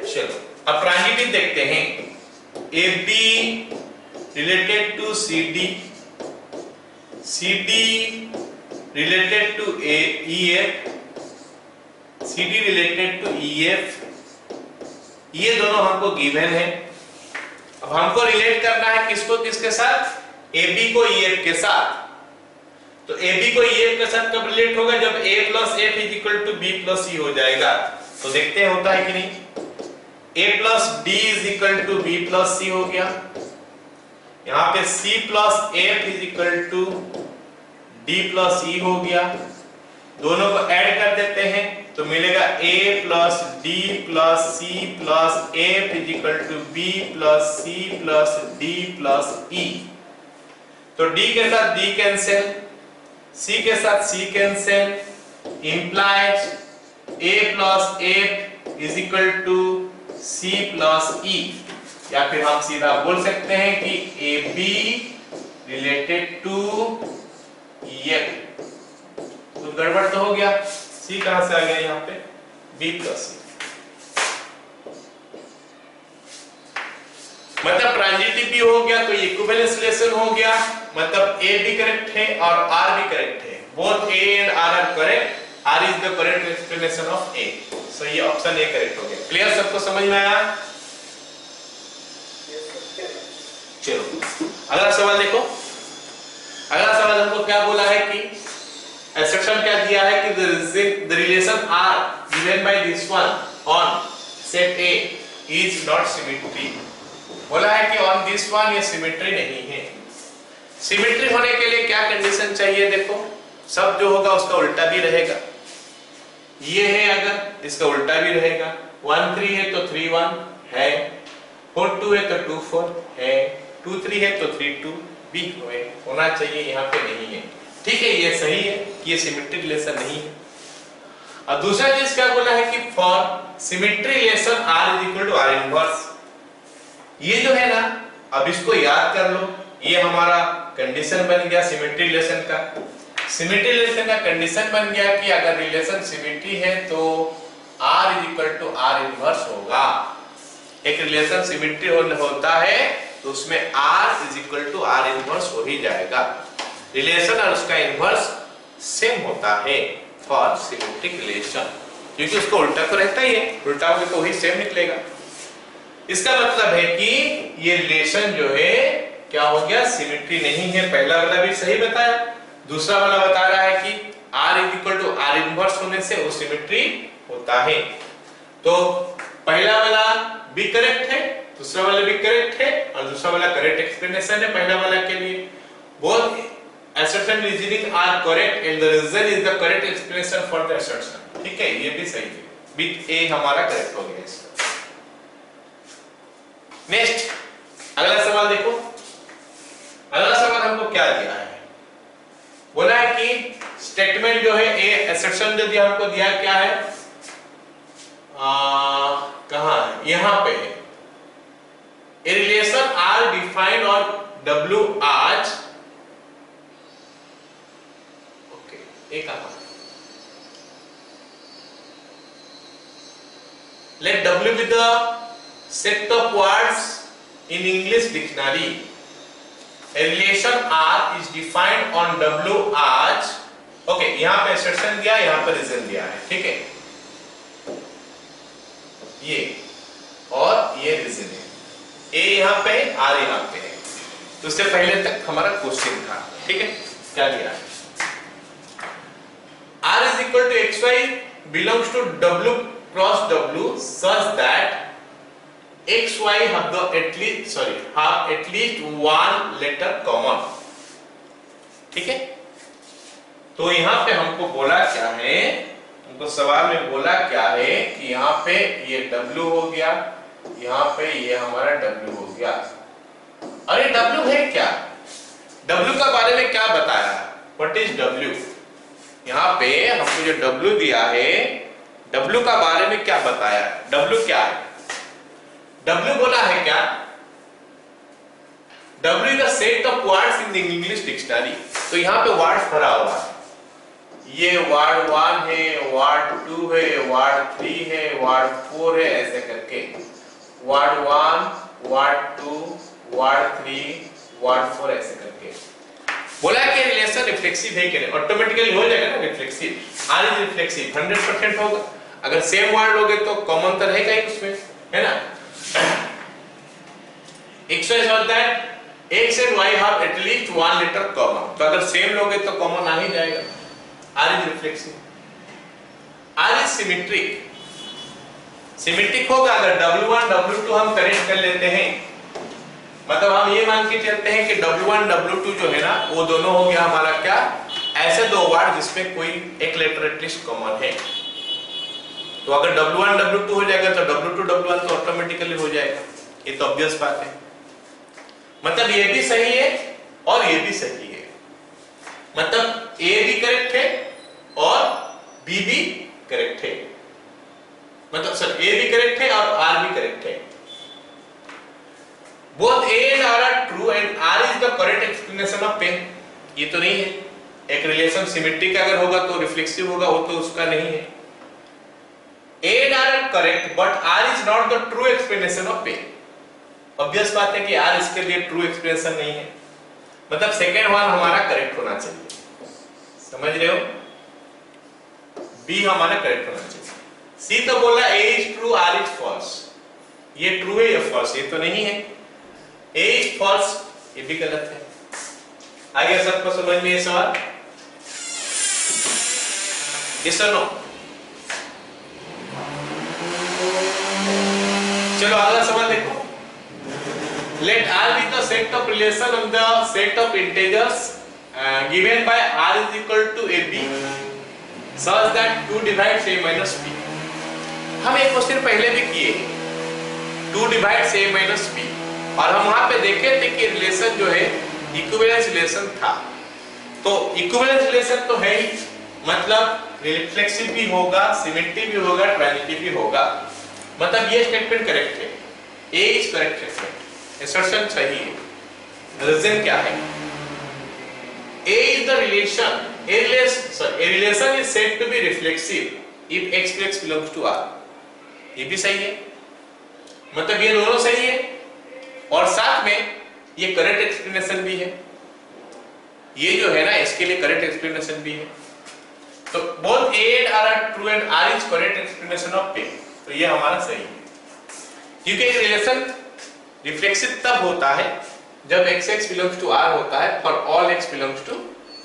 चलो अब ट्रांजिटिव देखते हैं। AB related to CD, CD related to EF, CD related to EF, ये दोनों हमको गिवन है। अब हमको रिलेट करना है किसको किसके साथ? AB को EF के साथ। तो AB को EF के साथ कब रिलेट होगा? जब A plus F is equal to B plus C हो जाएगा। तो देखते हैं होता है कि नहीं। A plus D is equal to B plus C हो गया। यहाँ पे C plus F is equal to D plus E हो गया। दोनों को ऐड कर देते हैं तो मिलेगा A plus D plus C plus F is equal to B plus C plus D plus E। तो D के साथ D कैंसिल, C के साथ C cancel, implies A plus F is equal to C plus E। या फिर हम सीधा बोल सकते हैं कि AB रिलेटेड टू EF। तो गड़बड़ तो हो गया, C कहां से आ गया यहाँ पे? B plus C। मतलब ट्रांजिटिव भी हो गया तो इक्विवेलेंस रिलेशन हो गया, मतलब A भी करेक्ट है और R भी करेक्ट है। Both A and R are correct, R is the correct explanation of A। So ये ऑप्शन A करेक्ट हो गया। क्लियर? सबको समझ में आया? चलो अगला सवाल देखो। अगला सवाल हमको क्या बोला है कि assertion क्या दिया है कि the relation R given by this one on set A is not symmetry। बोला है कि on this one ये सिमेट्री नहीं है। सिमेट्री होने के लिए क्या कंडीशन चाहिए? देखो सब जो होगा उसका उल्टा भी रहेगा। ये है अगर इसका उल्टा भी रहेगा, 1 3 है तो 3 1 है, 4 2 है तो 2 4 है, 2 3 है तो 3 2 भी होना चाहिए, यहाँ पे नहीं है। ठीक है, ये सही है कि ये सिमेट्री रिलेशन नहीं है। अब दूसरा चीज क्या बोला है कि for symmetry relation R is equal to R inverse. ये जो है ना, अब इसको याद कर लो, ये हमारा कंडीशन बन गया सिमेट्री रिलेशन का। सिमेट्री रिलेशन का कंडीशन बन गया कि अगर रिलेशन सिमेट्री है तो R is equal to R inverse होगा। एक रिलेशन सिमेट्री होता है तो उसमें R is equal to R inverse हो ही जाएगा। रिलेशन और उसका इनवर्स सेम होता है फॉर सिमेट्रिक रिलेशन, क्योंकि उसको उल्टा तो रहता ही है, उल्टा होगा तो वही सेम निकलेगा। इसका मतलब है कि ये रिलेशन जो है क्या हो गया? सिमेट्री नहीं है। पहला वाला भी सही बताया, दूसरा वाला बता रहा है कि R is equal to R inverse होने से वो सिमेट्री होता है। तो पहला वाला भी करेक्ट है, दूसरा वाला भी करेक्ट है, और दूसरा वाला करेक्ट एक्सप्लेनेशन है पहला वाला के लिए। Both assertion reasoning are correct and the reason is the correct explanation for the assertion। ठीक है, ये भी सही है, बिट ए हमारा करेक्ट हो गया इसका। नेक्स्ट अगला सवाल देखो। अगला सवाल हमको क्या दिया है? बोला है कि स्टेटमेंट जो है ए, assertion जो दिया हमको दिया क्या है? कहां है? यहां पे है। A relation R defined on W आज एक let W be the set of words in English dictionary। A relation R is defined on W as okay, यहाँ पे assertion दिया, यहाँ पे रीजन दिया है, ठीक है, ये और ये रीजन है, ए यहाँ पे आर यहाँ पे है। तो उससे पहले तक हमारा क्वेश्चन था, ठीक है, क्या दिया है, R is equal to xy belongs to W cross W such that xy have at least one letter common, ठीक है। तो यहाँ पे हमको बोला क्या है, हमको सवाल में बोला क्या है कि यहाँ पे ये W हो गया, यहाँ पे ये हमारा W हो गया। अरे W है क्या, W का बारे में क्या बताया, व्हाट इज W, यहाँ पे हमको जो W दिया है, W का बारे में क्या बताया, W क्या है, W बोला है क्या, W is the set of words in the English dictionary। तो यहाँ पे वर्ड्स भरा हुआ है, ये वर्ड 1 है, वर्ड 2 है, वर्ड 3 है, वर्ड 4 है, ऐसे करके वर्ड 1, वर्ड 2, वर्ड 3, वर्ड 4 ऐसे करके बोला कि रिलेशन रिफ्लेक्सिव है कि नहीं, ऑटोमेटिकली हो जाएगा ना रिफ्लेक्सिव, आर इज रिफ्लेक्सिव 100% होगा। अगर सेम वर्ड लोगे तो कॉमन तो रहेगा ही उसमें, है ना। x is not that x and y have at least one letter common, तो अगर सेम लोगे तो कॉमन आ ही जाएगा। r is reflexive, r is symmetric, symmetric होगा अगर W1 W2 हम करेक्ट कर लेते हैं, मतलब हम ये मान के चलते हैं कि W1 W2 जो है ना वो दोनों हो गया हमारा क्या, ऐसे दो वर्ड जिसमें कोई एक लेटर एटलीस्ट कॉमन है। तो अगर W1 W2 हो जाएगा तो W2 W1 तो ऑटोमेटिकली हो जाएगा, ये तो ऑब्वियस बात है। मतलब ये भी सही है और ये भी सही है, मतलब A भी करेक्ट है और B भी करेक्ट है, मतलब सर A भी करेक्ट है और R भी करेक्ट है। Both A and R are true and R is the correct explanation of pen। ये तो नहीं है, एक रिलेशन सिमेट्रिक अगर होगा तो रिफ्लेक्सिव होगा, वो तो उसका नहीं है। A and R are correct but R is not the true explanation of pen। Obvious बात है कि R इसके लिए ट्रू एक्सप्रेशन नहीं है, मतलब सेकेंड वन हमारा करेक्ट होना चाहिए, समझ रहे हो, B हमारा करेक्ट होना चाहिए। C तो बोला A is true R is false, ये ट्रू है या फॉल्स, ये तो नहीं है, A is false ये भी गलत है। आगे सबको समझ में ये सवाल, yes or no? चलो अगला सवाल देखो। Let R be the set of relation of the set of integers given by R is equal to AB such that 2 divides A minus B। हम एक क्वेश्चन पहले भी किए 2 divides A minus B, और हम वहां पे देखे थे कि रिलेशन जो है इक्विवेलेंस रिलेशन था। तो इक्विवेलेंस रिलेशन तो है ही, मतलब रिफ्लेक्सिव भी होगा, सिमेट्रिक भी होगा, ट्रांजिटिव भी होगा, मतलब ये स्टेटमेंट करेक्ट है, A is correct statement, assertion सही है। रीजन क्या है, A is the relation, a relation is said to be reflexive if x plus belongs to R। ये भी सही है, मतलब ये दोनों सही है और साथ में ये करेक्ट एक्सप्लेनेशन भी है, ये जो है ना इसके लिए करेक्ट एक्सप्लेनेशन भी है। तो both A and R are true and R is correct explanation of P, तो ये हमारा सही है, क्योंकि ये रिलेशन रिफ्लेक्सिव तब होता है जब x बिलोंग्स टू R होता है for all x belongs to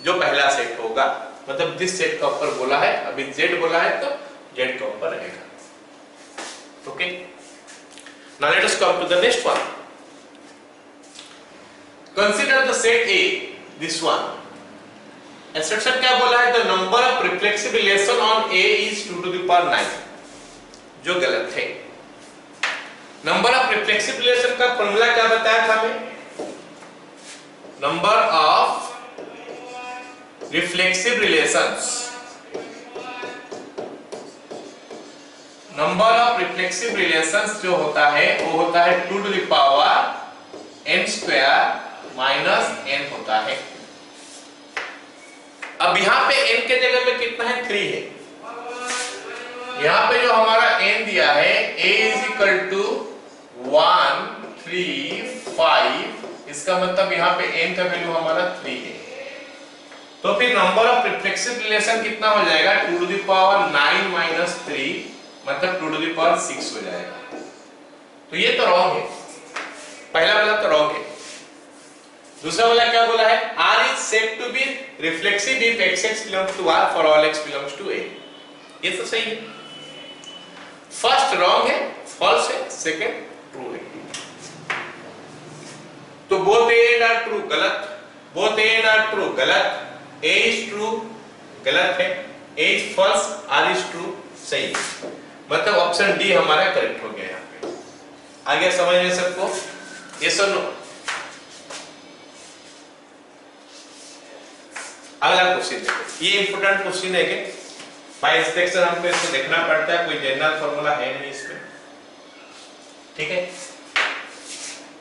जो पहला सेट होगा, मतलब जिस सेट का ऊपर बोला है, अभी Z बोला है तो Z का ऊपर रहेगा। Okay, now let us come to the next one. Consider the set A, this one. Assertion क्या बोला है, the number of reflexive relation on A is 2 to the power 9, जो गलत है। नंबर ऑफ रिफ्लेक्सिव रिलेशन का formula क्या बताया था हमें, number of reflexive relations, number of reflexive relations जो होता है वो होता है 2 to the power n square minus n होता है। अब यहाँ पे n के जगह में कितना है, 3 है। यहाँ पे जो हमारा n दिया है a is equal to 1, 3, 5, इसका मतलब यहाँ पे n का वैल्यू हमारा 3 है। तो फिर नंबर ऑफ रिफ्लेक्सिव रिलेशन कितना हो जाएगा 2 टू द पावर 9 माइनस 3 मतलब 2 टू द पावर 6 हो जाएगा। तो ये तो रॉन्ग है, पहला वाला तो रॉन्ग है। दूसरा वाला क्या बोला है R is said to be reflexive if X belongs to R for all X belongs to A। ये तो सही है। फर्स्ट रॉन्ग है, फॉल्स है, सेकंड ट्रू है। तो both A and R true गलत, both A and R true गलत, A is true गलत है, A is false, R is true सही है। मतलब ऑप्शन डी हमारा करेक्ट हो गया यहाँ पे। आगे समझ में सबको? यस और नो? अगला क्वेश्चन देखो, ये इंपोर्टेंट क्वेश्चन है कि बाय इंस्पेक्शन हमको इसको देखना पड़ता है, कोई जनरल फॉर्मूला है नहीं इसमें, ठीक है।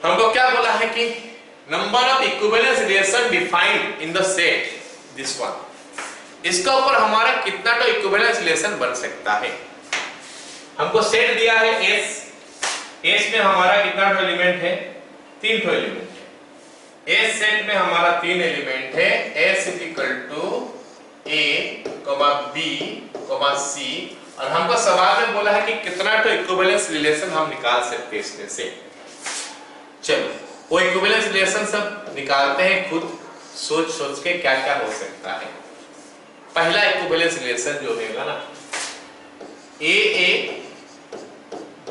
हमको क्या बोला है कि number of equivalence relation defined in the set this one, इसका ऊपर हमारा कितना तो इक्विवेलेंस रिलेशन बन सकता है। हमको सेट दिया है एस, एस में हमारा कितना तो एलिमेंट है 3 तो एलिमेंट है। एस सेट में हमारा 3 एलिमेंट है, S equal to A B C, और हमको सवाल में बोला है कि कितना तो इक्विवेलेंस रिलेशन हम निकाल सकते हैं इसमें से। चलो वो इक्विवेलेंस रिलेशन सब निकालते हैं, खुद सोच सोच के क्या क्या हो सकता है। पहला इक्विवेलेंस रिलेशन जो होगा ना ए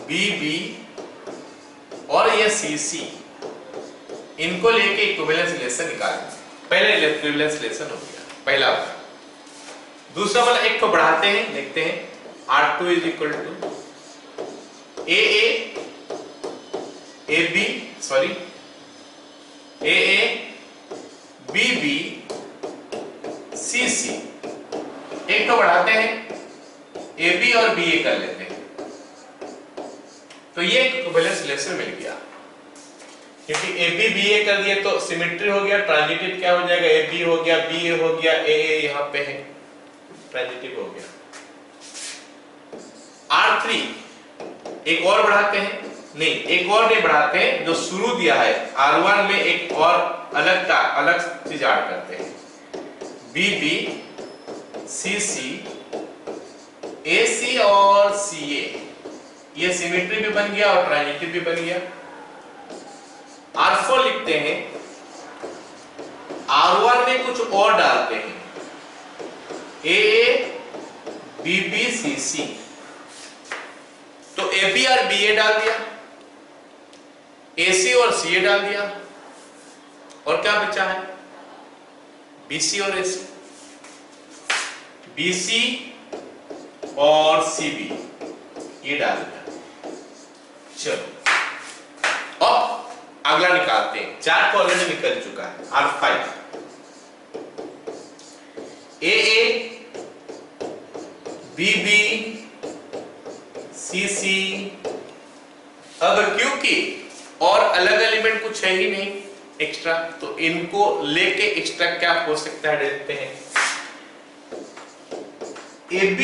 बी और ये सी इनको लेके इक्विवेलेंस रिलेशन निकालेंगे। पहले इक्विवेलेंस रिलेशन हो गया पहला वाला। दूसरा वाला एक को बढ़ाते हैं, देखते हैं R2 is equal to B C. एक को बढ़ाते हैं AB और BA कर लेते हैं, तो ये इक्विवेलेंस रिलेशन मिल गया। क्योंकि AB BA कर दिए तो सिमेट्री हो गया, ट्रांजिटिव क्या हो जाएगा AB हो गया, BA हो गया, AA यहाँ पे है, ट्रांजिटिव हो गया। R3 एक और बढ़ाते हैं, नहीं एक और नहीं बढ़ाते हैं, जो शुरू दिया है R1 में एक और अलग चीज ऐड करते हैं, BB CC AC और CA, ये सिमेट्री भी बन गया और ट्रांजिटिव भी बन गया। R4 लिखते हैं, R1 में कुछ और डालते हैं, AA BB CC, तो AB और BA डाल दिया, AC और CA डाल दिया, और क्या बचा है BC और AC, BC और CB ये डाल दिया। चलो अब अगला निकालते हैं। 4 को ऑलरेडी निकल चुका है, R5 AA BB CC। अब क्योंकि और अलग एलिमेंट कुछ है ही नहीं एक्स्ट्रा, तो इनको लेके एक्स्ट्रा क्या हो सकता है देखते हैं। AB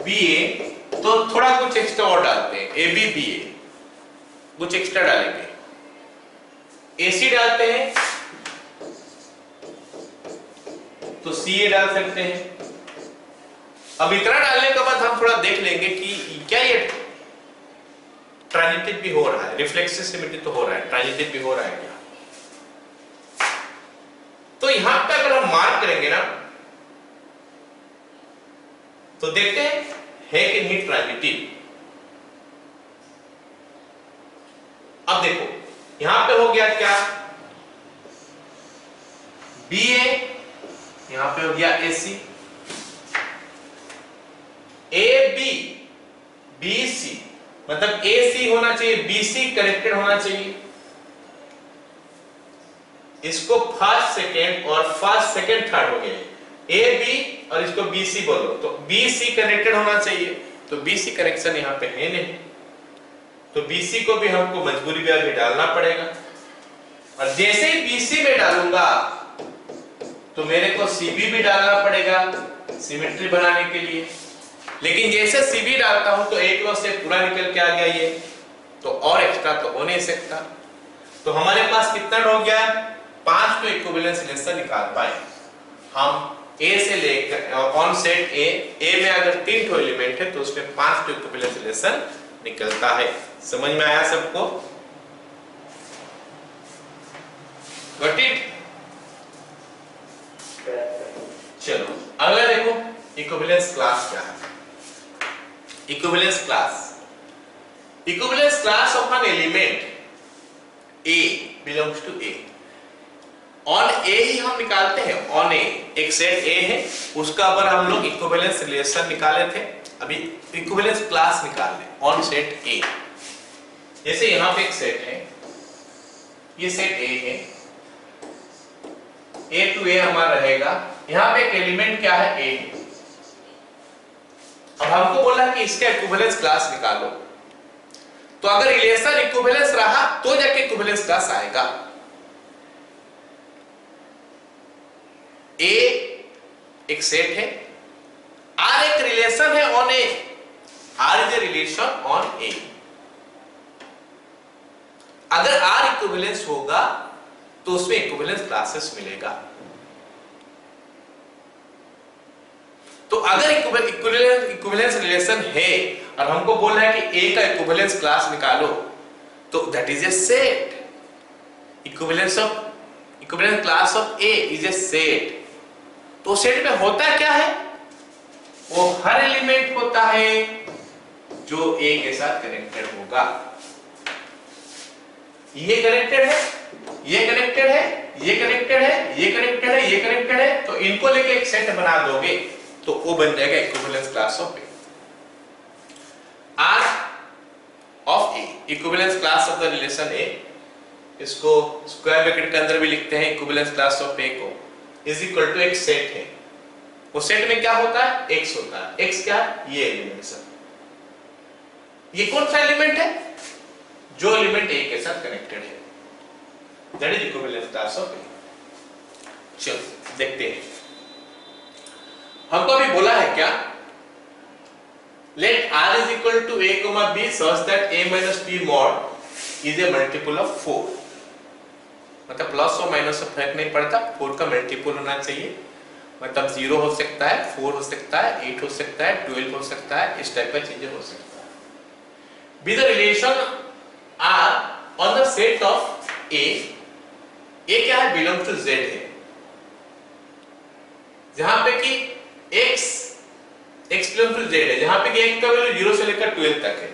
BA, तो थोड़ा कुछ एक्स्ट्रा और डालते हैं, AB BA कुछ एक्स्ट्रा डालेंगे, AC डालते हैं तो CA डाल सकते हैं। अब इतना डालने के बाद हम थोड़ा देख लेंगे कि क्या ये ट्रांजिटिव भी हो रहा है, रिफ्लेक्सिव सिमेट्री तो हो रहा है, ट्रांजिटिव भी हो रहा है क्या। तो यहां पे अगर हम मार्क करेंगे ना तो देखते हैं है कि नहीं ट्रांजिटिव। अब देखो यहां पे हो गया क्या, BA यहां पे हो गया AC, AB BC, मतलब AC होना चाहिए, BC कनेक्टेड होना चाहिए। इसको फर्स्ट सेकेंड और फर्स्ट सेकेंड थर्ड हो गए, AB और इसको BC बोलो, तो BC कनेक्टेड होना चाहिए, तो BC कनेक्शन यहाँ पे है नहीं, तो BC को भी हमको मजबूरी में अभी डालना पड़ेगा। और जैसे ही BC में डालूंगा तो मेरे को CB भी डालना पड़ेगा सिमेट्री बनाने के लिए। लेकिन जैसे CB डालता हूं तो एक रो से पूरा निकल के आ गया ये, तो और एक्स्ट्रा तो हो नहीं सकता। तो हमारे पास कितना हो गया, 5 तो इक्विवेलेंस रिलेशन निकाल पाए। हम ए से लेकर ऑन सेट ए में अगर 3 ठो एलिमेंट है तो उसमें 5 ठो इक्विवेलेंस रिलेशन निकलता है। समझ में आया सबको? Got it? चलो अगला देखो इक्विवेलेंस क्लास क्या है। Equivalence class of an element A belongs to A। On A ही हम निकालते हैं। ऑन A एक सेट A है, उसका पर हम लोग इक्विवेलेंस रिलेशन निकाले थे, अभी इक्विवेलेंस क्लास निकाल लें ऑन सेट A। जैसे यहां पे एक सेट है, ये सेट A है, A to A हमारा रहेगा। यहां पे एक एलिमेंट क्या है? A है। अब हमको बोला कि इसका इक्विवेलेंस क्लास निकालो, तो अगर रिलेशन इक्विवेलेंस रहा तो जाके इक्विवेलेंस क्लास आएगा। A एक सेट है, R एक रिलेशन है on A, R is a relation on A। अगर R इक्विवेलेंस होगा तो उसमें इक्विवेलेंस क्लासेस मिलेगा। तो अगर इक्विवेलेंस रिलेशन है और हमको बोल रहा है कि A का इक्विवेलेंस क्लास निकालो, तो that is a set. Equivalence class of A is a set. तो सेट में होता क्या है? वो हर एलिमेंट होता है जो A के साथ कनेक्टेड होगा। ये कनेक्टेड है, ये कनेक्टेड है, ये कनेक्टेड है, ये कनेक्टेड है, ये कनेक्टेड है, तो इनको लेके एक सेट बना दोगे तो वो बन जाएगा equivalence class of A। R of A, equivalence class of the relation A, इसको स्क्वायर ब्रैकेट के अंदर भी लिखते हैं इक्विवेलेंस क्लास ऑफ A को, इज इक्वल टू एक सेट है। वो सेट में क्या होता है? X होता है। X क्या? ये एलिमेंट सब। ये कौन सा एलिमेंट है? जो एलिमेंट A के साथ कनेक्टेड है, that is equivalence class of A। चलो देखते हैं, हमको अभी बोला है क्या? Let R is equal to A, B such that A minus B mod is a multiple of 4। मतलब प्लस और माइनस से फर्क नहीं पड़ता, 4 का मल्टीपल होना चाहिए। मतलब 0 हो सकता है, 4 हो सकता है, 8 हो सकता है, 12 हो सकता है, इस टाइप का चीजें हो सकता है। With the relation R on the set of A, A क्या है? belongs to Z है, जहां पे कि x belongs to Z है, जहां पे कि x का वैल्यू 0 से लेकर 12 तक है।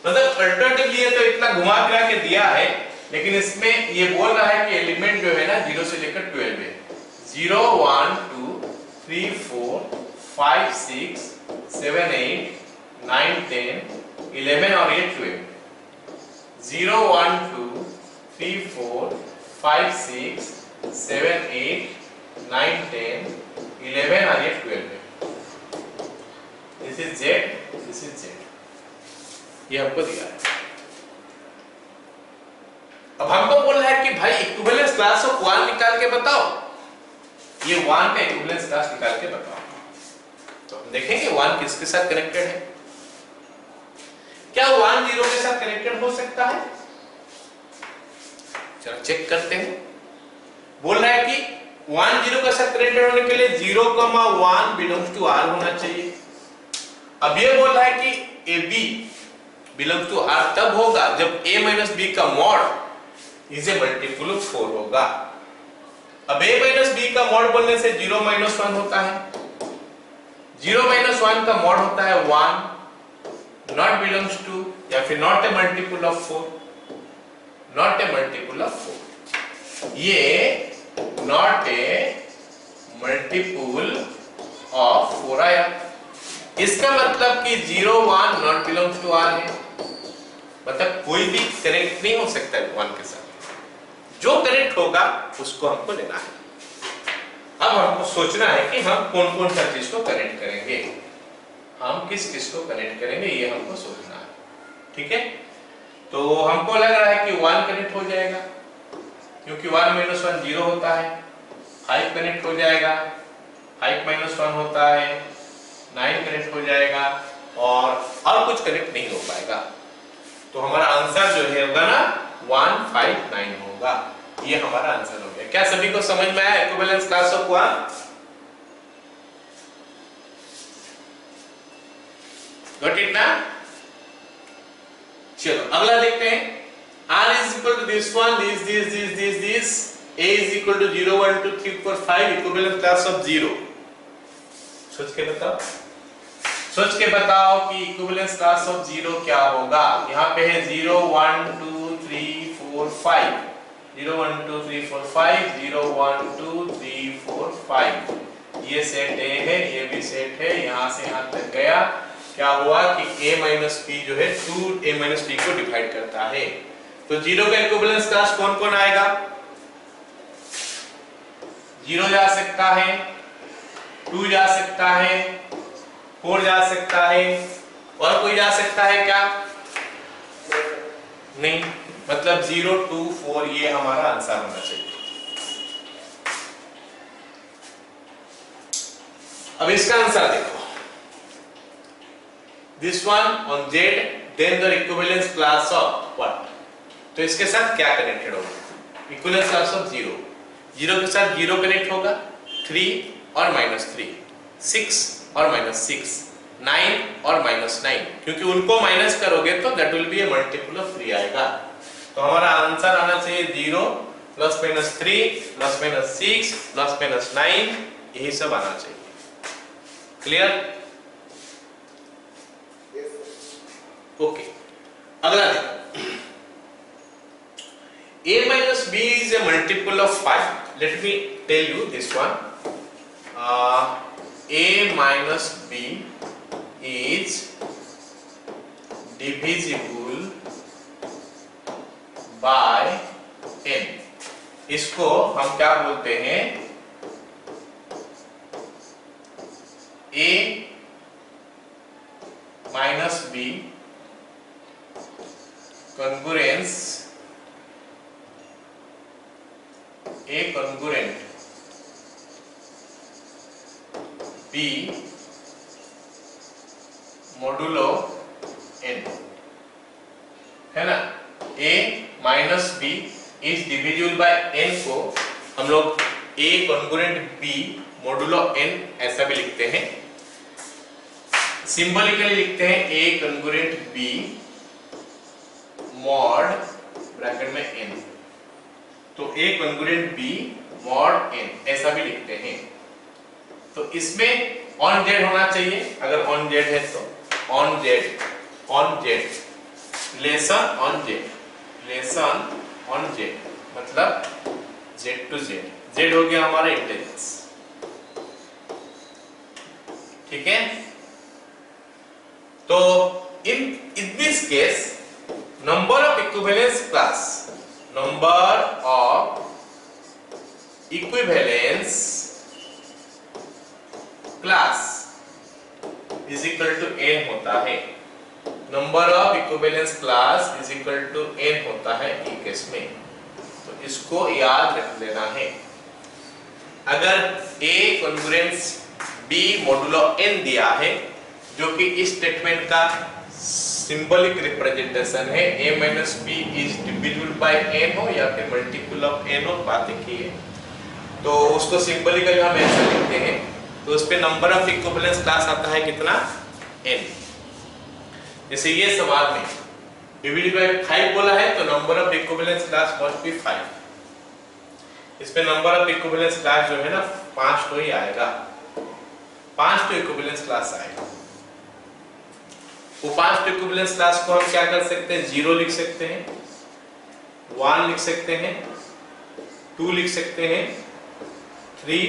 मतलब अल्टरनेटिवली ये तो इतना घुमा फिरा के दिया है, लेकिन इसमें ये बोल रहा है कि एलिमेंट जो है ना 0 से लेकर 12 है। 0 1 2 3 4 5 6 7 8 9 10 11 और ये 12। 0 1 2 3 4 5 6 7 8 9 10 11 और ये 12 है। This is Z, this is Z। ये हमको दिया है। अब हमको बोल रहा है कि भाई इक्विवेलेंस क्लास ऑफ 1 निकाल के बताओ। ये 1 का इक्विवेलेंस क्लास निकाल के बताओ। तो हम देखेंगे 1 किसके साथ कनेक्टेड है। क्या 1 0 के साथ कनेक्टेड हो सकता है? चलो चेक करते हैं। बोल रहा है कि 1 0 के साथ कनेक्टेड होने के लिए 0, 1 बिलोंग्स टू R होना चाहिए। अब ये बोल रहा है कि AB बिलोंग्स टू R तब होगा जब A माइनस B का mod is a multiple of 4 होगा। अब A माइनस B का मॉड बोलने से 0 माइनस 1 होता है। 0 माइनस 1 का मॉड होता है 1, नॉट बिलोंग्स टू या फिर not a multiple of 4, not a multiple of 4। ये नॉट ए मल्टीपल ऑफ 4 आया। इसका मतलब कि 0 1 नॉट बिलोंग्स टू R है, मतलब कोई भी कनेक्ट नहीं हो सकता है 1 के साथ। जो कनेक्ट होगा उसको हमको लेना है। अब हमको सोचना है कि हम कौन कौन सा चीज को कनेक्ट करेंगे, हम किस किस को कनेक्ट करेंगे, ये हमको सोचना है। ठीक है, तो हमको लग रहा है कि 1 कनेक्ट हो जाएगा, क्योंकि 1 माइनस 1 0 होता है। 5 कनेक्ट हो जाएगा, 5 माइनस 1 होता है, 9 कनेक्ट हो जाएगा, और कुछ कनेक्ट नहीं हो पाएगा। तो हमारा आंसर जो है होगा ना 1 5 9 होगा। ये हमारा आंसर हो गया। क्या सभी को समझ में आया equivalence class of one? Got it ना? चलो अगला देखते हैं। R is equal to this one, this. A is equal to 0, 1, 2, 3, 4, 5, equivalent class of 0. सोच के बताओ, सोच के बताओ कि इक्विवेलेंस क्लास ऑफ 0 क्या होगा। यहाँ पे है 0, 1, 2, 3, 4, 5, 0, 1, 2, 3, 4, 5, 0, 1, 2, 3, 4, 5। ये सेट A है, ये भी सेट है, यहाँ से यहाँ तक गया। क्या हुआ कि a माइनस b जो है 2a माइनस b को डिवाइड करता है। तो 0 का इक्विवेलेंस क्लास कौन कौन आएगा? 0 जा सकता है, 2 जा सकता है, 4 जा सकता है, और कोई जा सकता है क्या? नहीं, मतलब 0, 2, 4 ये हमारा आंसर होना चाहिए। अब इसका आंसर देखो, this one on Z, then the equivalence class of what? तो इसके साथ क्या कनेक्टेड होगा? इक्विवेलेंस क्लास ऑफ 0, 0 के साथ 0 कनेक्ट होगा, 3 और -3, 6 और -6, 9 और -9, क्योंकि उनको माइनस करोगे तो that will be A multiple of 3 आएगा। तो हमारा आंसर आना चाहिए 0 प्लस -3 प्लस -6 प्लस -9, यही सब आना चाहिए। क्लियर? ओके, अगला देखो। a minus b is a multiple of 5. Let me tell you this one. A minus b is divisible by n. इसको हम क्या बोलते हैं? a minus b congruence, A congruent B modulo n, है ना? A minus b is divisible by n को हम लोग A congruent B modulo n ऐसा भी लिखते हैं। सिंबॉलिकली लिखते हैं A congruent B mod bracket में n, तो A congruent B mod n ऐसा भी लिखते हैं। तो इसमें ऑन जेड होना चाहिए, अगर ऑन जेड है तो on Z lesson on Z मतलब जेड टू जेड हो गया हमारा इंटेजर्स। ठीक है, तो in this case number of equivalence class is equal to n होता है। number of equivalence class is equal to n होता है ई केस में, तो इसको याद रख लेना है। अगर A congruence B modulo n दिया है, जो कि इस स्टेटमेंट का सिंबॉलिक रिप्रेजेंटेशन है, a minus b is divisible by n हो या फिर मल्टीपल ऑफ n हो, बात एक ही है। तो उसको सिंबॉलिकली हम ऐसे लिखते हैं, तो उस पे नंबर ऑफ इक्विवेलेंस क्लास आता है कितना? n। जैसे ये सवाल में डिविजिबल बाय 5 बोला है, तो number of equivalence class must be 5। इस पे नंबर ऑफ इक्विवेलेंस क्लास जो है ना 5 तो ही आएगा, 5 तो इक्विवेलेंस क्लास आएगा। वो 5 तो इक्विवेलेंस क्लास को हम क्या कर सकते हैं? 0 लिख सकते हैं, 1 लिख सकते हैं, 2 लिख सकते हैं, 3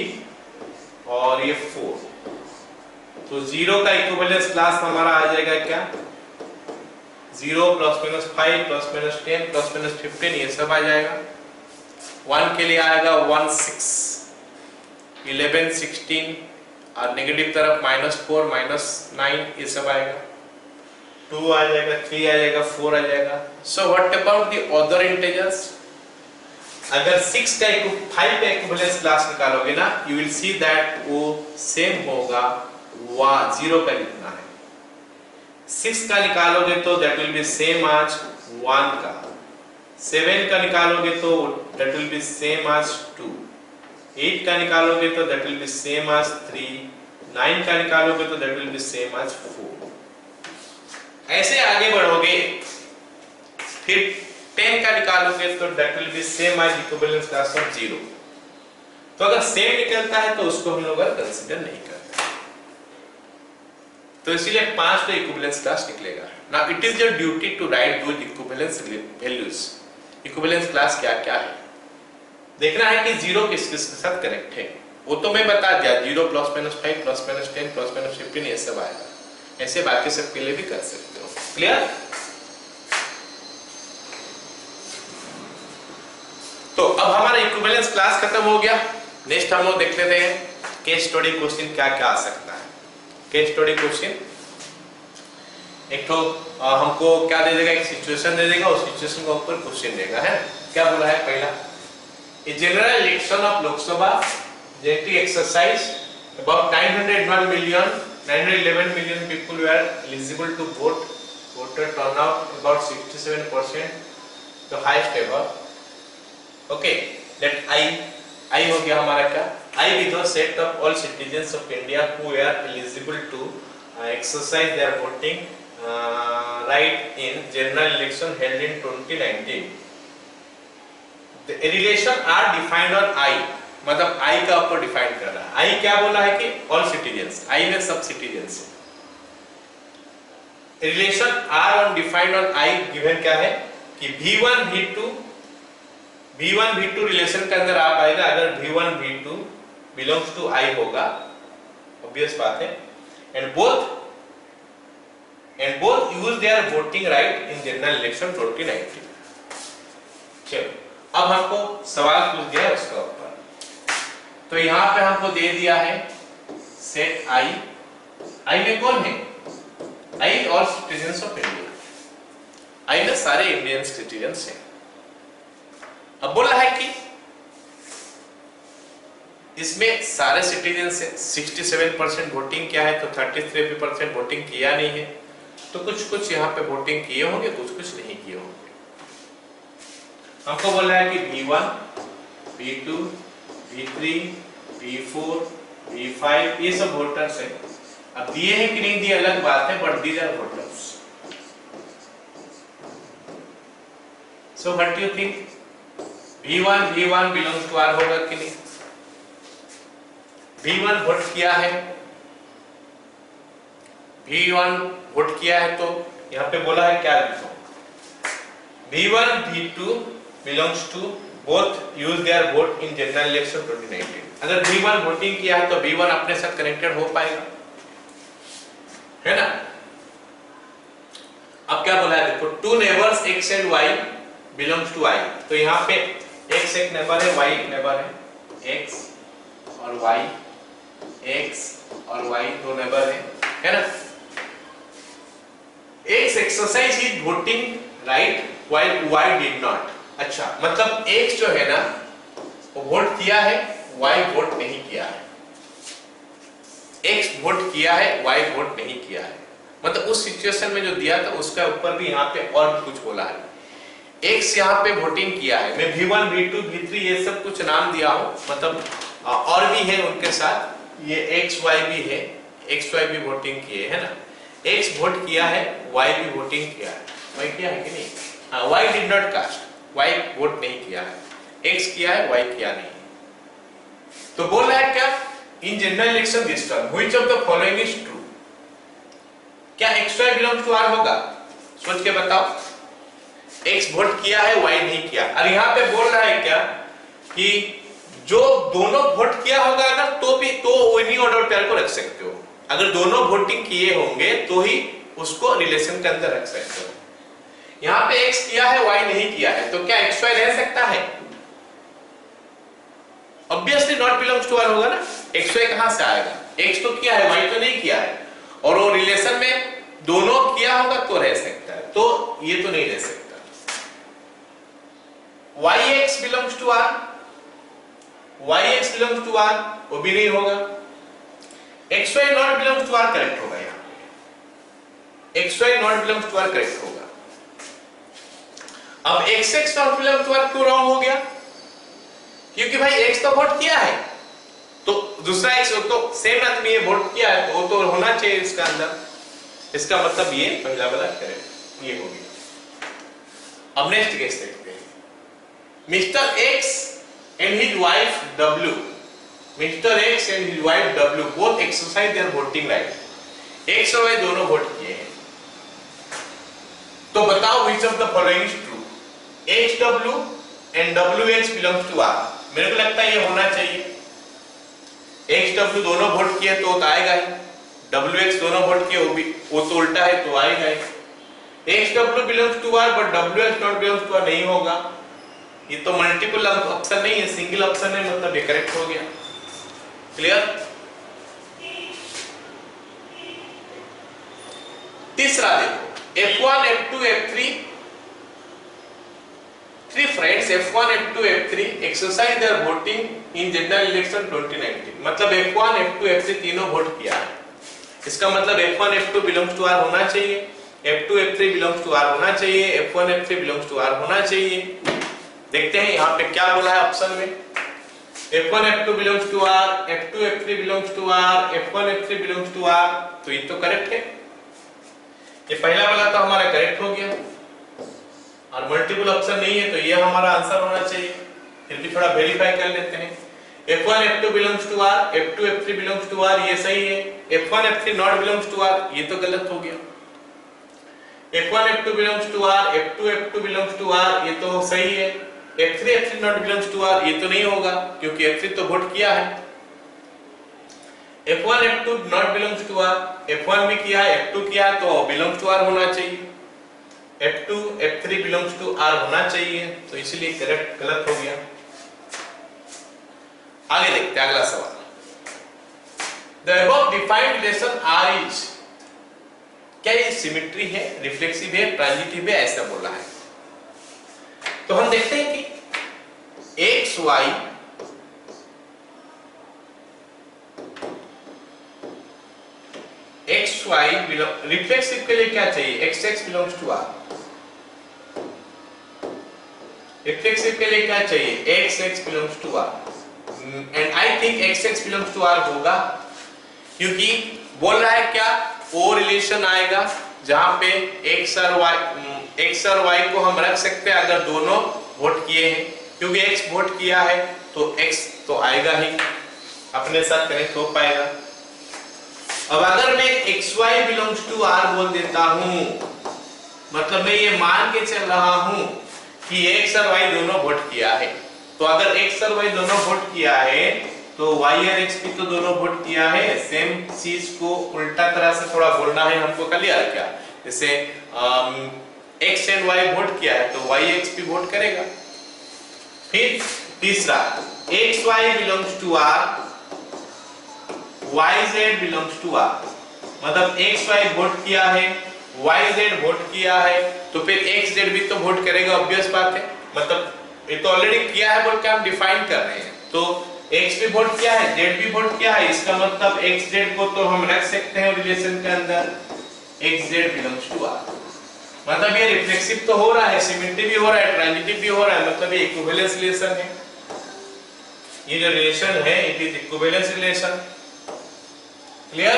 और ये 4। तो 0 का इक्विवेलेंस क्लास हमारा आ जाएगा क्या? 0 ± 5 ± 10 ± 15 ये सब आ जाएगा। 1 के लिए आएगा 1 6 11 16 और नेगेटिव तरफ -4 -9 ये सब आएगा। 2 आ जाएगा, 3 आ जाएगा, 4 आ जाएगा। So what about the other integers? अगर 5 का इक्विवेलेंस क्लास निकालोगे ना, यू विल सी दैट वो सेम होगा 0 का कितना है। 6 का निकालोगे तो दैट विल बी सेम आज 1 का। 7 का निकालोगे तो that will be same as 2, 8 का निकालोगे तो that will be same as 3, 9 का निकालोगे तो that will be same as 4। ऐसे आगे बढ़ोगे, फिर 10 का निकालोगे तो that will be same as equivalence class of 0। तो अगर सेम निकलता है तो उसको हम लोग कंसीडर नहीं करते, तो इसीलिए 5 तो इक्विवेलेंस क्लास निकलेगा। Now it is your duty to write those equivalence values. Equivalence class क्या क्या है देखना है कि 0 किस किस के साथ कनेक्ट है, वो तो मैं बता दिया, 0 +- 5 +- 10 +- 15 ये सब आएगा। ऐसे बाकी सब के लिए भी कर सकते हो। क्लियर? तो अब हमारा इक्विवेलेंस क्लास खत्म हो गया। नेक्स्ट हम लोग देख लेते हैं केस स्टडी क्वेश्चन क्या क्या आ सकता है। केस स्टडी क्वेश्चन एक तो हमको क्या दे देगा, एक सिचुएशन दे देगा, उस सिचुएशन के ऊपर क्वेश्चन देगा, है क्या बोला है पहला, a general election of Lok Sabha J T exercise about 911 million people were eligible to vote, voter turnout about 67%, the highest ever। okay, let I हो गया हमारा क्या, I be the set of all citizens of India who are eligible to exercise their voting right in general election held in 2019। The relation are defined on I, मतलब I का ऊपर define कर रहा है। I क्या बोला है कि all citizens, I में सब citizens है। Relation R on defined on I given क्या है कि V1 V2 रिलेशन के अंदर आ पाएगा अगर V1 V2 belongs to I होगा, ऑब्वियस बात है, and both use their voting right in general election 2019। चलो अब हमको सवाल पूछ दिया है उसका ऊपर, तो यहाँ पे हमको दे दिया है सेट I में कौन है, I और सिटीजन्स ऑफ इंडिया, I में सारे इंडियन सिटीजन्स हैं। अब बोला है कि इसमें सारे सिटीजन से 67% वोटिंग किया है, तो 33% वोटिंग किया नहीं है, तो कुछ यहाँ पे वोटिंग किए होंगे, कुछ नहीं किए होंगे। हमको बोला है कि V1, V2, V3, V4, V5 ये सब वोटर्स है। अब दिए हैं कि नहीं दिए अलग बात है, but these are voters. So what do you think, V1 belongs to R होगा कि नहीं? V1 वोट किया है, V1 वोट किया है, तो यहाँ पे बोला है क्या लिखो, V1 V2 belongs to both use their vote in general election 2019। अगर V1 वोटिंग किया है तो V1 अपने साथ कनेक्टेड हो पाएगा, है ना। अब क्या बोला है देखो, two neighbours X and Y belongs to I, तो यहाँ पे X एक नेबर है, Y एक नेबर है, X और Y, X और Y दो नेबर है ना। X exercise his voting right while Y did not. अच्छा, मतलब X जो है ना वो वोट किया है, Y वोट नहीं किया है। X वोट किया है, Y वोट नहीं किया है, मतलब उस सिचुएशन में जो दिया था उसका ऊपर भी यहाँ पे और भी कुछ बोला है। X यहाँ पे वोटिंग किया है, मैं V1 V2 V3 ये सब कुछ नाम दिया हूँ, मतलब और भी है उनके साथ, ये XY भी है, XY भी वोटिंग किए है ना। X वोट किया है, Y भी वोटिंग किया है, Y किया है कि नहीं? हाँ, Y did not cast, Y vote नहीं किया है, X किया है, Y किया नहीं। तो बोल रहा है क्या, इन general election this term which of the following is true. क्या XY बिलोंग्स टू R होगा? सोच के बताओ। X वोट किया है, Y नहीं किया, और यहाँ पे बोल रहा है क्या कि जो दोनों वोट किया होगा अगर तो उन्हीं ऑर्डर पेयर को रख सकते हो। अगर दोनों वोटिंग किए होंगे तो ही उसको रिलेशन के अंदर रख सकते हो। यहाँ पे X किया है, Y नहीं किया है, तो क्या XY रह सकता है? Obviously not belongs to R होगा ना। XY कहां से आएगा? X तो किया है, Y तो नहीं किया है, और वो रिलेशन में दोनों किया होगा तो रह सकता है, तो ये तो नहीं रह सकता। YX belongs to R, YX belongs to R वो भी नहीं होगा। XY not belongs to R correct होगा, यहाँ पे XY not belongs to R correct होगा। अब XX not belong to R क्यों रॉन्ग हो गया? क्योंकि भाई X तो वोट किया है, तो दूसरा X तो सेम आदमी है, वोट किया है, तो वो तो होना चाहिए इसका अंदर। इसका मतलब ये पहला वाला करेक्ट ये हो गया। अब नेक्स्ट केस देखते हैं। Mister X and his wife W, mister X and his wife W both exercise their voting right. X और Y दोनों वोट किए हैं, तो बताओ which of the following is true? HW and WX belongs to R। मेरे को लगता है ये होना चाहिए। HW दोनों वोट किए तो आएगा ही, WX दोनों वोट किए वो तो उल्टा है तो आएगा ही। HW belongs to R but WX not belongs to R नहीं होगा। ये तो मल्टीपल ऑप्शन नहीं है, सिंगल ऑप्शन है, मतलब ये करेक्ट हो गया। क्लियर? तीसरा देखो, F1, F2, F3, three friends F1, F2, F3 exercise their voting in general election 2019। मतलब F1, F2, F3 तीनों वोट किया है, इसका मतलब F1, F2 belongs to R होना चाहिए, F2, F3 belongs to R होना चाहिए, F1, F3 belongs to R होना चाहिए। देखते हैं यहाँ पे क्या बोला है ऑप्शन में। F1, F2 belongs to R, F2, F3 belongs to R, F1, F3 belongs to R, तो ये तो करेक्ट है। ये पहला वाला तो हमारा करेक्ट हो गया, और मल्टीपल ऑप्शन नहीं है तो ये हमारा आंसर होना चाहिए। फिर भी थोड़ा वेरीफाई कर लेते हैं। F1, F2 belongs to R, F2, F3 belongs to R, ये सही है। F1, F3 not belongs to R, ये तो गलत हो गया। F1, F2 belongs to R, F2, F2 belongs to R, ये तो सही है। F3, F3 not belongs to R, ये तो नहीं होगा क्योंकि F3 तो वोट किया है। F1, F2 not belongs to R, F1 भी किया है, F2 किया है, तो belongs to R होना चाहिए। F2, F3 belongs to R होना चाहिए, तो इसलिए करेक्ट गलत हो गया। आगे देखते हैं अगला सवाल। The above defined relation R is, क्या ये सिमेट्री है, रिफ्लेक्सिव है, ट्रांजिटिव है, ऐसा बोला है। तो हम देखते हैं कि X Y रिफ्लेक्सिव के लिए क्या चाहिए, XX belongs to R। Reflexive के लिए क्या चाहिए, XX belongs to R, and I think XX belongs to R होगा, क्योंकि बोल रहा है क्या, वो रिलेशन आएगा जहां पे X और Y को हम रख सकते हैं अगर दोनों वोट किए हैं, क्योंकि X वोट किया है तो X तो आएगा ही, अपने साथ कनेक्ट हो पाएगा। अब अगर मैं XY belongs to R बोल देता हूं, मतलब मैं ये मान के चल रहा हूं कि X और Y दोनों वोट किया है, तो अगर X और Y दोनों वोट किया है तो Y और X भी तो दोनों वोट किया है। सेम चीज को उल्टा तरह से थोड़ा बोलना है हमको, क्लियर क्या? जैसे X एंड Y वोट किया है तो Y X भी वोट करेगा। फिर तीसरा, XY belongs to R, YZ belongs to R, मतलब XY वोट किया है, YZ वोट किया है, तो फिर XZ भी तो वोट करेगा, ऑब्वियस बात है। मतलब ये तो ऑलरेडी किया है बोल के हम डिफाइन कर रहे हैं, तो X भी वोट किया है, Z भी वोट किया है, इसका मतलब XZ को तो हम रख सकते हैं रिलेशन के अंदर, XZ belongs to R। मतलब ये रिफ्लेक्सिव तो हो रहा है, सिमेट्री भी हो रहा है, ट्रांजिटिव भी हो रहा है, मतलब ये इक्विवेलेंस रिलेशन है। ये जो रिलेशन है it is equivalence relation. Clear?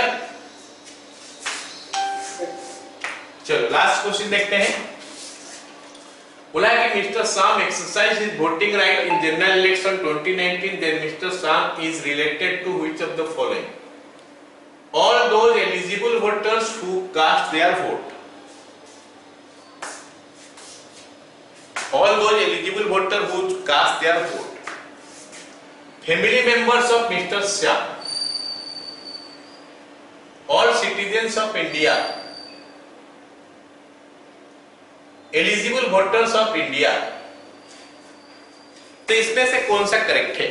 चलो लास्ट क्वेश्चन देखते हैं। बोला है कि mister Sham exercise his voting right in general election 2019, then mister Sham is related to which of the following? All those eligible voters who cast their vote. All those eligible voters who cast their vote. Family members of Mr. Shyam. All citizens of India. Eligible voters of India. तो इसमें से कौन सा correct है?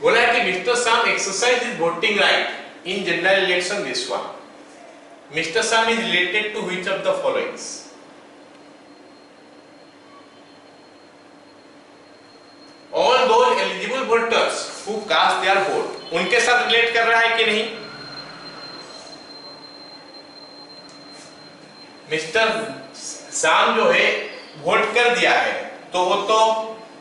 बोला है कि mister Sham exercise is voting right in general election this one. Mister Sham is related to which of the followings? All those eligible voters who cast their vote, उनके साथ रिलेट कर रहा है कि नहीं? मिस्टर शाम जो है वोट कर दिया है तो वो तो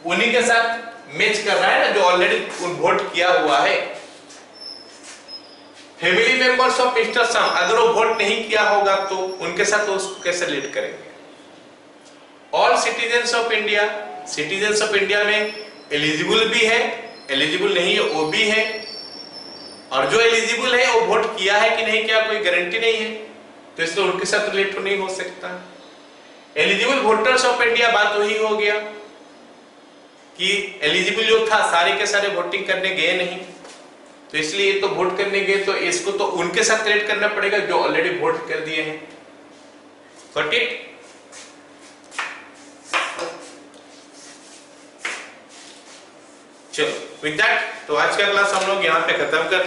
उन्हीं के साथ मैच कर रहा है ना जो ऑलरेडी वोट किया हुआ है। फैमिली मेंबर्स ऑफ मिस्टर शाम, अगर वो वोट नहीं किया होगा तो उनके साथ उसको कैसे रिलेट करेंगे? All citizens of India, citizens of India में एलिजिबल भी है, एलिजिबल नहीं है वो भी है, और जो एलिजिबल है वो वोट किया है कि नहीं किया कोई गारंटी नहीं है, तो इसलिए उनके साथ रिलेट नहीं हो सकता। एलिजिबल वोटर्स ऑफ इंडिया, बात वही हो गया कि एलिजिबल जो था सारे के सारे वोटिंग करने गए नहीं, तो इसलिए तो वोट करने गए तो इसको तो उनके साथ रिलेट करना पड़ेगा जो ऑलरेडी वोट कर दिए हैं। Got it? चलो विद दैट तो आज का क्लास हम लोग यहाँ पे खत्म कर